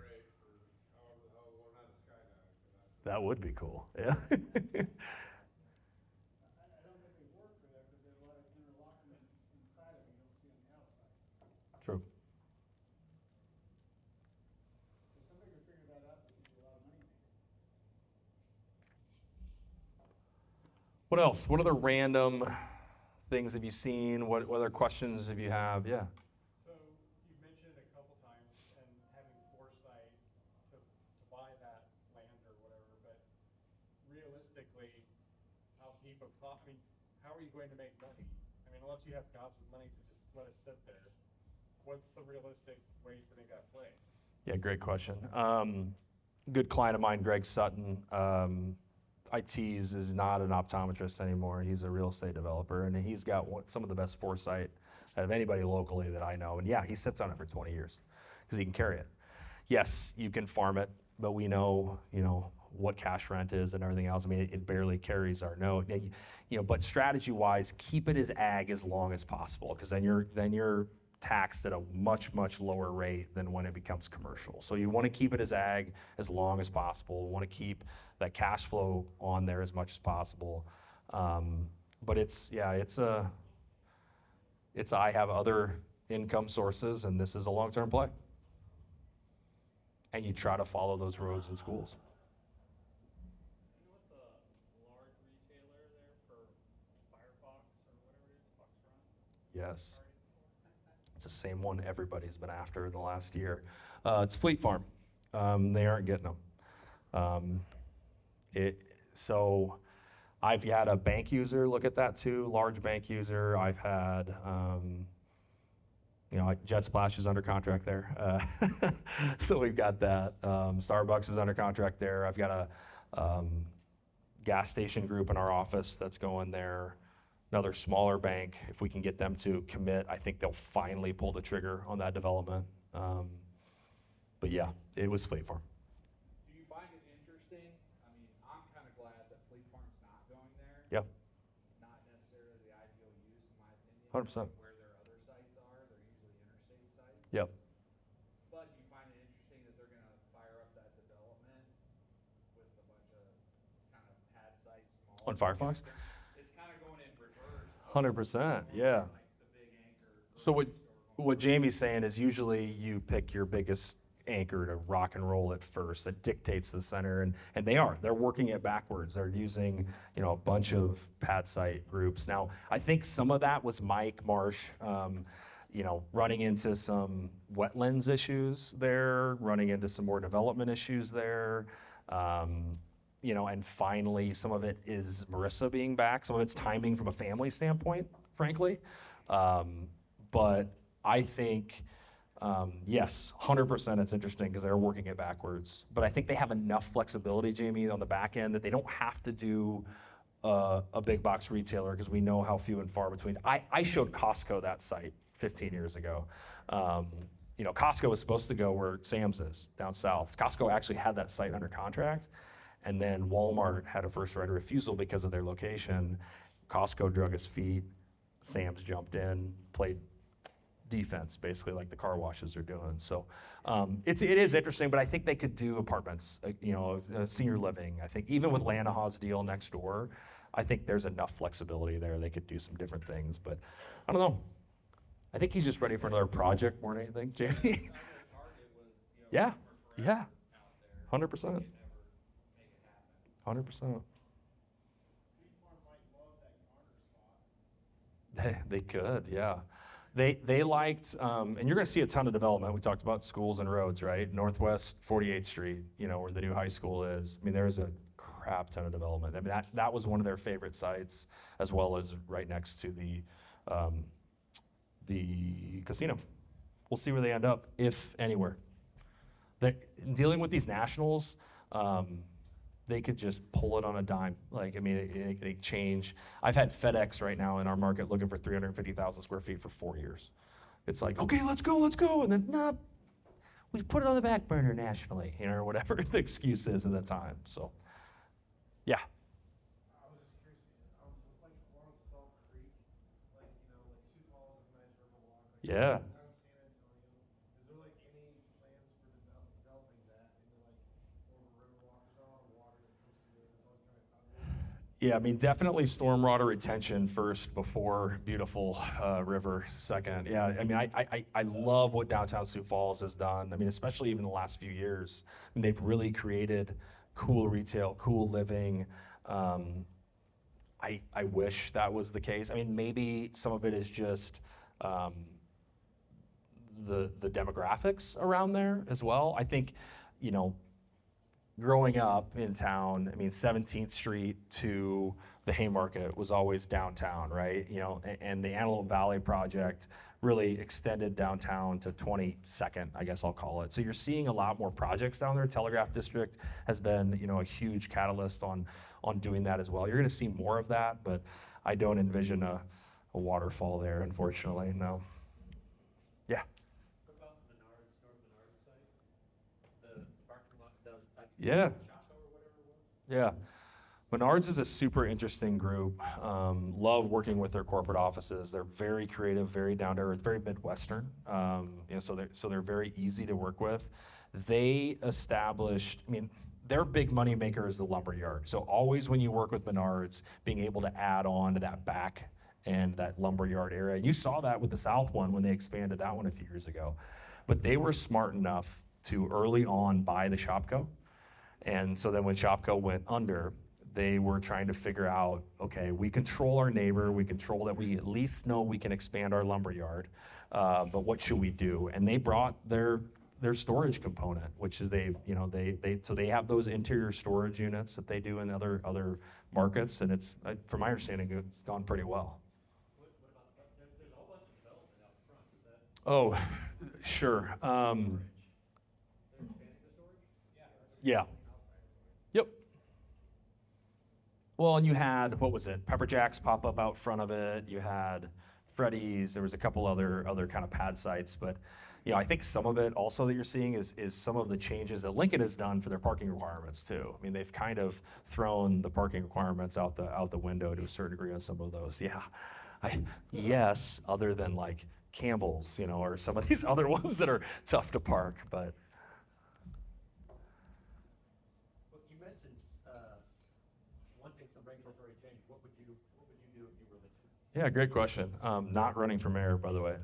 That would be cool. Yeah. True. What else? What other random things have you seen? What other questions have you have? Yeah. So you mentioned a couple times and having foresight to buy that land or whatever, but realistically, how deep of thought, how are you going to make money? Unless you have gobs of money to just let it sit there, what's the realistic ways to make that play? Yeah, great question. Good client of mine, Greg Sutton, IT's is not an optometrist anymore. He's a real estate developer, and he's got some of the best foresight out of anybody locally that I know. And yeah, he sits on it for 20 years because he can carry it. Yes, you can farm it, but we know, what cash rent is and everything else. It barely carries our note. But strategy-wise, keep it as ag as long as possible, because then you're taxed at a much, much lower rate than when it becomes commercial. So you want to keep it as ag as long as possible. You want to keep that cash flow on there as much as possible. But I have other income sources, and this is a long-term play. And you try to follow those roads and schools. You know what the large retailer there for Firefox or whatever it is, Foxtrot? Yes. It's the same one everybody's been after in the last year. It's Fleet Farm. They aren't getting them. So I've had a bank user look at that too, large bank user. I've had, Jet Splash is under contract there. So we've got that. Starbucks is under contract there. I've got a gas station group in our office that's going there. Another smaller bank, if we can get them to commit, I think they'll finally pull the trigger on that development. But yeah, it was Fleet Farm. Do you find it interesting? I mean, I'm kind of glad that Fleet Farm's not going there. Yeah, Not necessarily the ideal use, in my opinion. 100%. Where their other sites are, they're usually interstate sites. Yep. But you find it interesting that they're gonna fire up that development with a bunch of kind of pad sites, small. On Firefox? It's kind of going in reverse. 100%, yeah. Like the big anchor. So grocery store what Jamie's saying is usually you pick your biggest anchor to rock and roll at first that dictates the center, and they're working it backwards. They're using, you know, a bunch of pad site groups. Now, I think some of that was Mike Marsh, you know, running into some wetlands issues there, running into some more development issues there. You know, and finally, some of it is Marissa being back. Some of it's timing from a family standpoint, frankly. But I think, yes, 100% it's interesting because they're working it backwards. But I think they have enough flexibility, Jamie, on the back end that they don't have to do a big box retailer because we know how few and far between. I showed Costco that site 15 years ago. You know, Costco was supposed to go where Sam's is, down south. Costco actually had that site under contract. And then Walmart had a first right of refusal because of their location. Costco drug his feet. Sam's jumped in, played defense, basically like the car washes are doing. So it is interesting, but I think they could do apartments, you know, senior living. I think even with Lanahaw's deal next door, I think there's enough flexibility there. They could do some different things, but I don't know. I think he's just ready for another project more than anything, Jamie. Target was, you know, Yeah, for yeah, out there. 100%, Never make it happen. 100%. Fleet Farm might love that yonder spot. They could, yeah. They liked, and you're gonna see a ton of development. We talked about schools and roads, right? Northwest 48th Street, you know, where the new high school is. I mean, there's a crap ton of development. I mean, that was one of their favorite sites, as well as right next to the casino. We'll see where they end up, if anywhere. Dealing with these nationals, they could just pull it on a dime. Like, I mean, they change. I've had FedEx right now in our market looking for 350,000 square feet for 4 years. It's like, okay, let's go. And then, nah, we put it on the back burner nationally, you know, or whatever the excuse is at the time. So, yeah. I was just curious, with like along Salt Creek, like, you know, like Sioux Falls is a nice river walk. Like, Yeah. down in San Antonio, is there like any plans for developing that into like more of a river walk? There's not a lot of water that comes through there, it's always kind of ugly. Yeah, I mean, definitely stormwater retention first before beautiful river second. Yeah, I mean, I love what downtown Sioux Falls has done. I mean, especially even the last few years. I mean, they've really created cool retail, cool living. I wish that was the case. I mean, maybe some of it is just the demographics around there as well. I think, you know, growing up in town, I mean, 17th Street to the Haymarket was always downtown, right? You know, and the Antelope Valley project really extended downtown to 22nd, I guess I'll call it. So you're seeing a lot more projects down there. Telegraph District has been, you know, a huge catalyst on doing that as well. You're gonna see more of that, but I don't envision a waterfall there, unfortunately, no. Yeah. What about Menards, North Menards site? The parking lot, Yeah. Chaco or whatever it was? Yeah. Menards is a super interesting group. Love working with their corporate offices. They're very creative, very down to earth, very Midwestern. You know, so they're very easy to work with. They established, I mean, their big money maker is the lumber yard. So always when you work with Menards, being able to add on to that back and that lumber yard area. And you saw that with the South one when they expanded that one a few years ago. But they were smart enough to early on buy the Shopko. And so then when Shopko went under, they were trying to figure out, okay, we control our neighbor, we control that we at least know we can expand our lumber yard, but what should we do? And they brought their storage component, which is so they have those interior storage units that they do in other markets, and it's, from my understanding, it's gone pretty well. What about, there's a whole bunch of development out front, is that? Oh, sure. They're expanding the storage? Yeah. Yep. Well, and you had, what was it, Pepper Jack's pop up out front of it. You had Freddy's. There was a couple other kind of pad sites, but I think some of it also that you're seeing is some of the changes that Lincoln has done for their parking requirements too. I mean, they've kind of thrown the parking requirements out the window to a certain degree on some of those. Yeah, yes, other than like Campbell's, or some of these other ones that are tough to park, but. Well, you mentioned wanting some regulatory change. What would you do if you were Lincoln? Yeah, great question. Not running for mayor, by the way.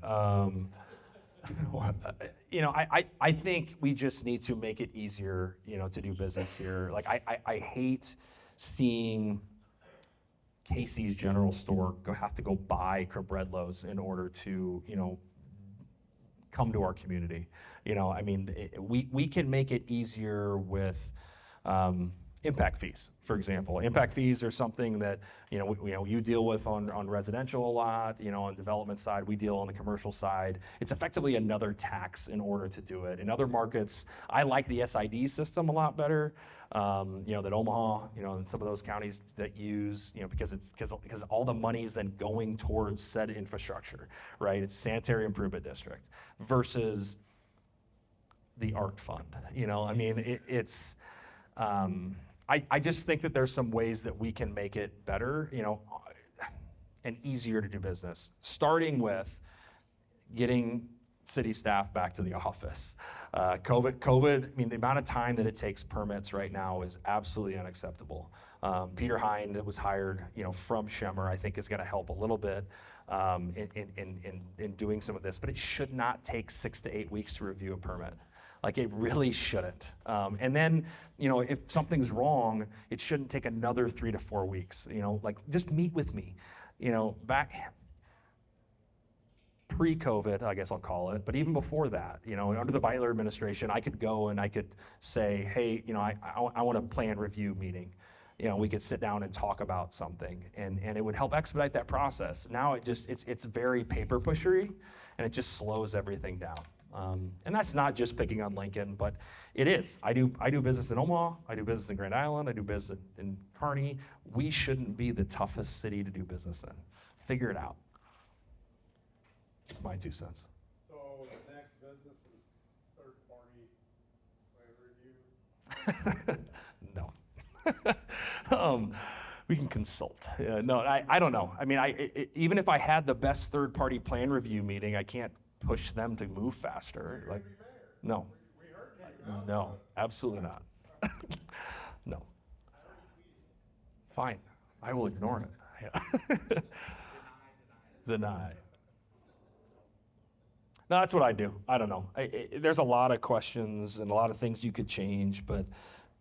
I think we just need to make it easier, to do business here. Like, I hate seeing Casey's General Store have to go buy Cabredlo's in order to, come to our community. I mean, we can make it easier with impact fees, for example. Impact fees are something that you deal with on residential a lot. On development side, we deal on the commercial side. It's effectively another tax in order to do it. In other markets, I like the SID system a lot better. That Omaha, and some of those counties that use, because all the money is then going towards said infrastructure, right? It's sanitary improvement district versus the ARC fund. I mean, it's. I just think that there's some ways that we can make it better, and easier to do business, starting with getting city staff back to the office. COVID, I mean, the amount of time that it takes permits right now is absolutely unacceptable. Peter Hine, that was hired, from Schemmer, I think is gonna help a little bit in doing some of this, but it should not take 6 to 8 weeks to review a permit. Like, it really shouldn't. And then, if something's wrong, it shouldn't take another 3 to 4 weeks. Like, just meet with me. Back pre-COVID, I guess I'll call it, but even before that, under the Beitler administration, I could go and I could say, hey, I want a plan review meeting. We could sit down and talk about something, and it would help expedite that process. Now it's very paper pushery, and it just slows everything down. And that's not just picking on Lincoln, but it is. I do business in Omaha, I do business in Grand Island, I do business in Kearney. We shouldn't be the toughest city to do business in. Figure it out. It's my 2 cents. So the next business is third-party plan review? No. We can consult. No, I don't know. I mean, even if I had the best third-party plan review meeting, I can't push them to move faster. Like, no. No, absolutely not. No. Fine. I will ignore it. Yeah. Deny. No, that's what I do. I don't know. There's a lot of questions and a lot of things you could change, but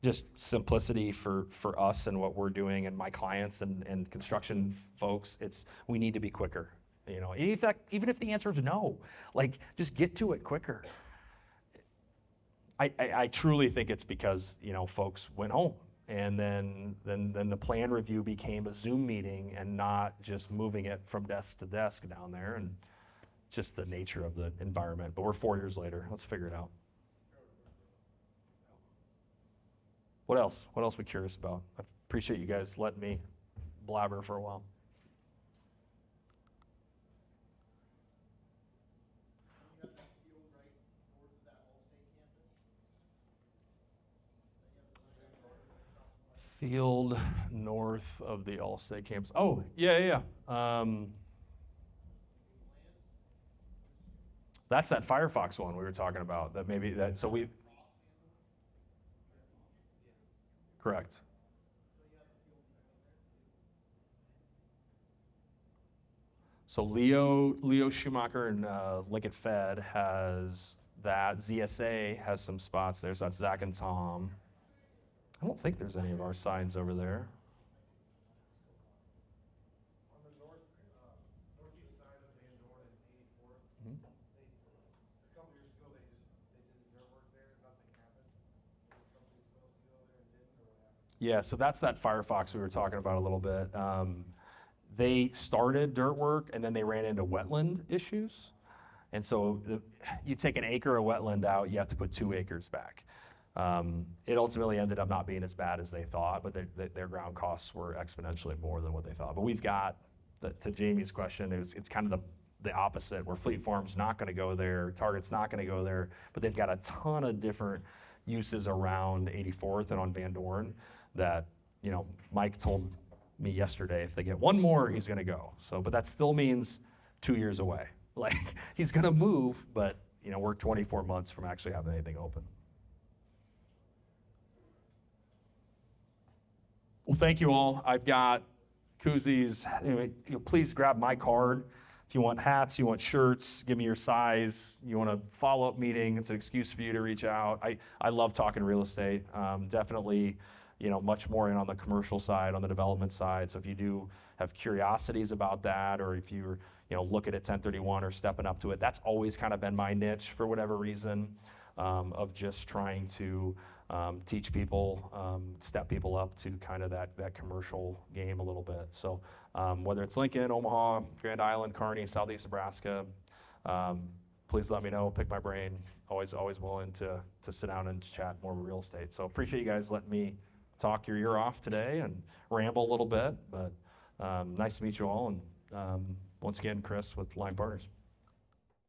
just simplicity for us and what we're doing and my clients and construction folks, we need to be quicker. Even if the answer is no, like, just get to it quicker. I truly think it's because, folks went home, and then the plan review became a Zoom meeting and not just moving it from desk to desk down there, and just the nature of the environment. But we're 4 years later. Let's figure it out. What else? What else are we curious about? I appreciate you guys letting me blabber for a while. Field north of the Allstate campus. Oh, yeah. That's that Firefox one we were talking about. Correct. So Leo Schumacher and Lincoln Fed has that. ZSA has some spots there. So that's Zach and Tom. I don't think there's any of our signs over there. On the northeast side of Van Dorn and 84th, a couple years ago, they did the dirt work there, nothing happened. Was something supposed to go there and didn't, or what happened? Yeah, so that's that Firefox we were talking about a little bit. They started dirt work and then they ran into wetland issues. And so you take an acre of wetland out, you have to put 2 acres back. It ultimately ended up not being as bad as they thought, but their ground costs were exponentially more than what they thought. But we've got, to Jamie's question, it's kind of the opposite, where Fleet Farm's not going to go there, Target's not going to go there, but they've got a ton of different uses around 84th and on Van Dorn that, you know, Mike told me yesterday if they get one more, he's going to go. So, but that still means 2 years away. Like, he's going to move, but, you know, we're 24 months from actually having anything open. Well, thank you all. I've got koozies. Anyway, please grab my card. If you want hats, you want shirts, give me your size. You want a follow-up meeting, it's an excuse for you to reach out. I love talking real estate. Definitely, you know, much more in on the commercial side, on the development side. So if you do have curiosities about that, or if you're, you know, looking at 1031 or stepping up to it, that's always kind of been my niche for whatever reason, of just trying to teach people, step people up to kind of that commercial game a little bit. So whether it's Lincoln, Omaha, Grand Island, Kearney, Southeast Nebraska, please let me know, pick my brain. Always willing to sit down and chat more real estate. So appreciate you guys letting me talk your ear off today and ramble a little bit, but nice to meet you all. And once again, Chris with Line Partners.